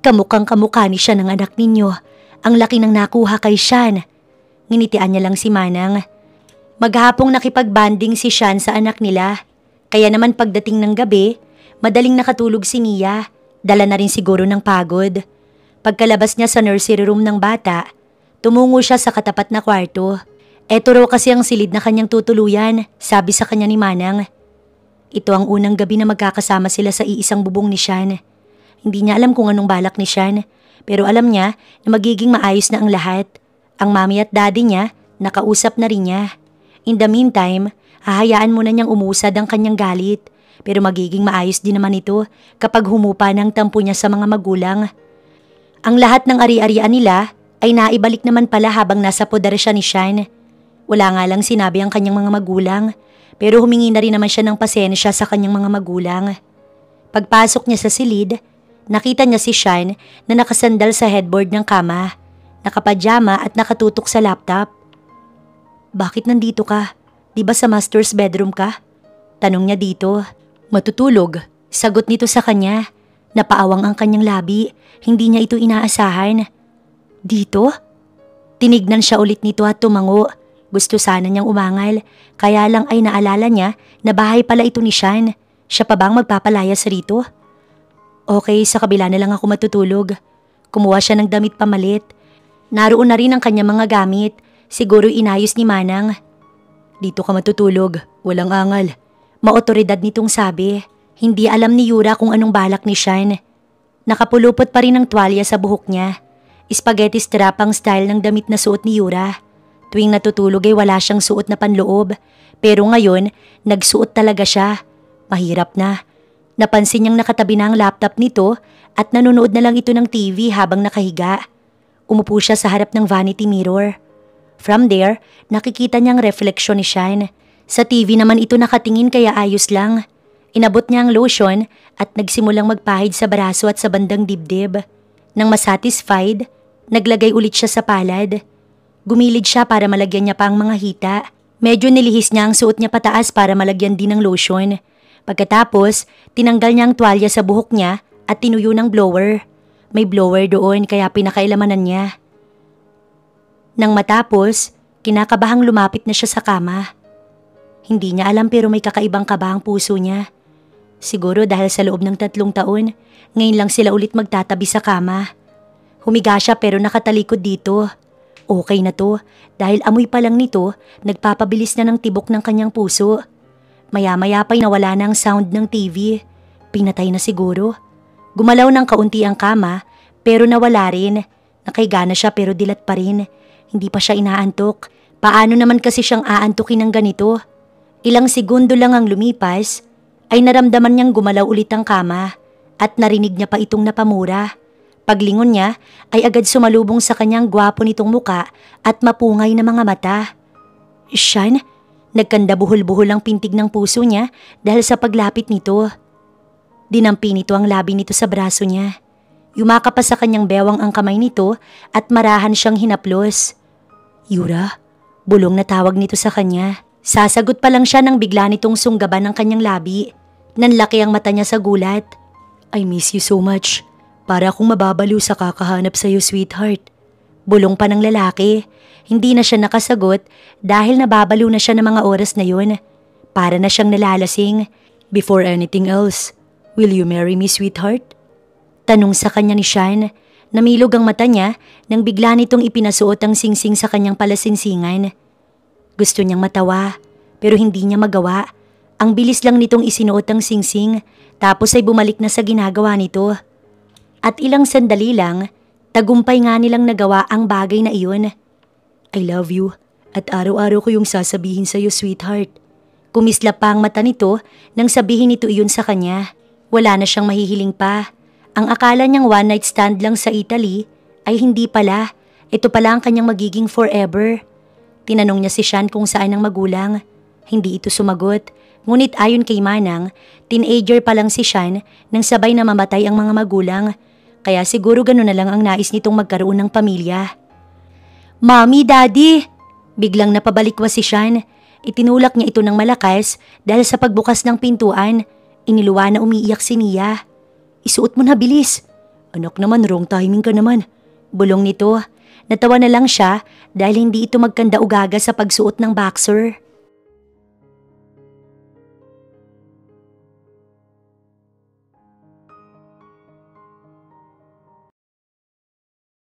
Kamukhang kamukha ni Sean ng anak ninyo. Ang laki ng nakuha kay Sean. Nginitian niya lang si Manang. Maghapong nakipag-banding si Sean sa anak nila. Kaya naman pagdating ng gabi, madaling nakatulog si Nia. Dala na rin siguro ng pagod. Pagkalabas niya sa nursery room ng bata, tumungo siya sa katapat na kwarto. Eto raw kasi ang silid na kanyang tutuluyan, sabi sa kanya ni Manang. Ito ang unang gabi na magkakasama sila sa iisang bubong ni Sean. Hindi niya alam kung anong balak ni Sean, pero alam niya na magiging maayos na ang lahat. Ang mami at daddy niya, nakausap na rin niya. In the meantime, hahayaan muna niyang umusad ang kanyang galit. Pero magiging maayos din naman ito kapag humupa ng tampo niya sa mga magulang. Ang lahat ng ari-arian nila ay naibalik naman pala habang nasa poder siya ni Sean. Wala nga lang sinabi ang kanyang mga magulang, pero humingi na rin naman siya ng pasensya sa kanyang mga magulang. Pagpasok niya sa silid, nakita niya si Sean na nakasandal sa headboard ng kama, nakapajama at nakatutok sa laptop. Bakit nandito ka? Di ba sa master's bedroom ka? Tanong niya dito. Matutulog, sagot nito sa kanya. Napaawang ang kanyang labi, hindi niya ito inaasahan. Dito? Tinignan siya ulit nito at tumango. Gusto sana niyang umangal, kaya lang ay naalala niya na bahay pala ito ni Sean. Siya pa bang magpapalayas rito? Okay, sa kabila na lang ako matutulog. Kumuha siya ng damit pamalit. Naroon na rin ang kanyang mga gamit. Siguro inayos ni Manang. Dito ka matutulog, walang angal. Maotoridad nitong sabi. Hindi alam ni Yura kung anong balak ni Sean. Nakapulupot pa rin ang tuwalya sa buhok niya. Spaghetti strap ang style ng damit na suot ni Yura. Tuwing natutulog ay wala siyang suot na panloob. Pero ngayon, nagsuot talaga siya. Mahirap na. Napansin niyang nakatabi na ang laptop nito at nanonood na lang ito ng TV habang nakahiga. Umupo siya sa harap ng vanity mirror. From there, nakikita niyang refleksyon ni Sean. Sa TV naman ito nakatingin kaya ayos lang. Inabot niya ang lotion at nagsimulang magpahid sa braso at sa bandang dibdib. Nang masatisfied, naglagay ulit siya sa palad. Gumilid siya para malagyan niya pa ang mga hita. Medyo nilihis niya ang suot niya pataas para malagyan din ng lotion. Pagkatapos, tinanggal niya ang tuwalya sa buhok niya at tinuyo ng blower. May blower doon kaya pinakailamanan niya. Nang matapos, kinakabahang lumapit na siya sa kama. Hindi niya alam pero may kakaibang kaba ang puso niya. Siguro dahil sa loob ng 3 taon, ngayon lang sila ulit magtatabi sa kama. Humiga siya pero nakatalikod dito. Okay na to dahil amoy pa lang nito, nagpapabilis na ng tibok ng kanyang puso. Maya-maya pa'y nawala na ang sound ng TV. Pinatay na siguro. Gumalaw ng kaunti ang kama pero nawala rin. Nakahiga na siya pero dilat pa rin. Hindi pa siya inaantok. Paano naman kasi siyang aantukin ng ganito? Ilang segundo lang ang lumipas ay naramdaman niyang gumalaw ulit ang kama at narinig niya pa itong napamura. Paglingon niya ay agad sumalubong sa kanyang gwapo nitong muka at mapungay na mga mata. Sean, nagkanda buhol-buhol ang pintig ng puso niya dahil sa paglapit nito. Dinampi nito ang labi nito sa braso niya. Yumakap pa sa kanyang bewang ang kamay nito at marahan siyang hinaplos. Yura, bulong na tawag nito sa kanya. Sasagot pa lang siya nang bigla nitong sunggaban ng kanyang labi. Nanlaki ang mata niya sa gulat. I miss you so much. Para akong mababaliw sa kakahanap sa'yo, sweetheart. Bulong pa ng lalaki. Hindi na siya nakasagot dahil nababaliw na siya ng mga oras na yun. Para na siyang nalalasing. Before anything else, will you marry me, sweetheart? Tanong sa kanya ni Sean. Namilog ang mata niya nang bigla nitong ipinasuot ang singsing sa kanyang palasinsingan. Gusto niyang matawa pero hindi niya magawa. Ang bilis lang nitong isinuot ang singsing tapos ay bumalik na sa ginagawa nito. At ilang sandali lang, tagumpay nga nilang nagawa ang bagay na iyon. I love you at araw-araw ko yung sasabihin sa'yo, sweetheart. Kumislap pa ang mata nito nang sabihin nito iyon sa kanya. Wala na siyang mahihiling pa. Ang akala niyang one night stand lang sa Italy ay hindi pala. Ito pala ang kanyang magiging forever. Tinanong niya si Sean kung saan ang magulang. Hindi ito sumagot. Ngunit ayon kay Manang, teenager pa lang si Sean nang sabay na mamatay ang mga magulang. Kaya siguro gano'n na lang ang nais nitong magkaroon ng pamilya. Mommy, Daddy! Biglang napabalikwas si Sean. Itinulak niya ito ng malakas dahil sa pagbukas ng pintuan. Iniluwa na umiiyak si Nia. Isuot mo na bilis. Anak naman, wrong timing ka naman. Bulong nito. Natawa na lang siya dahil hindi ito magkanda-ugaga sa pagsuot ng boxer.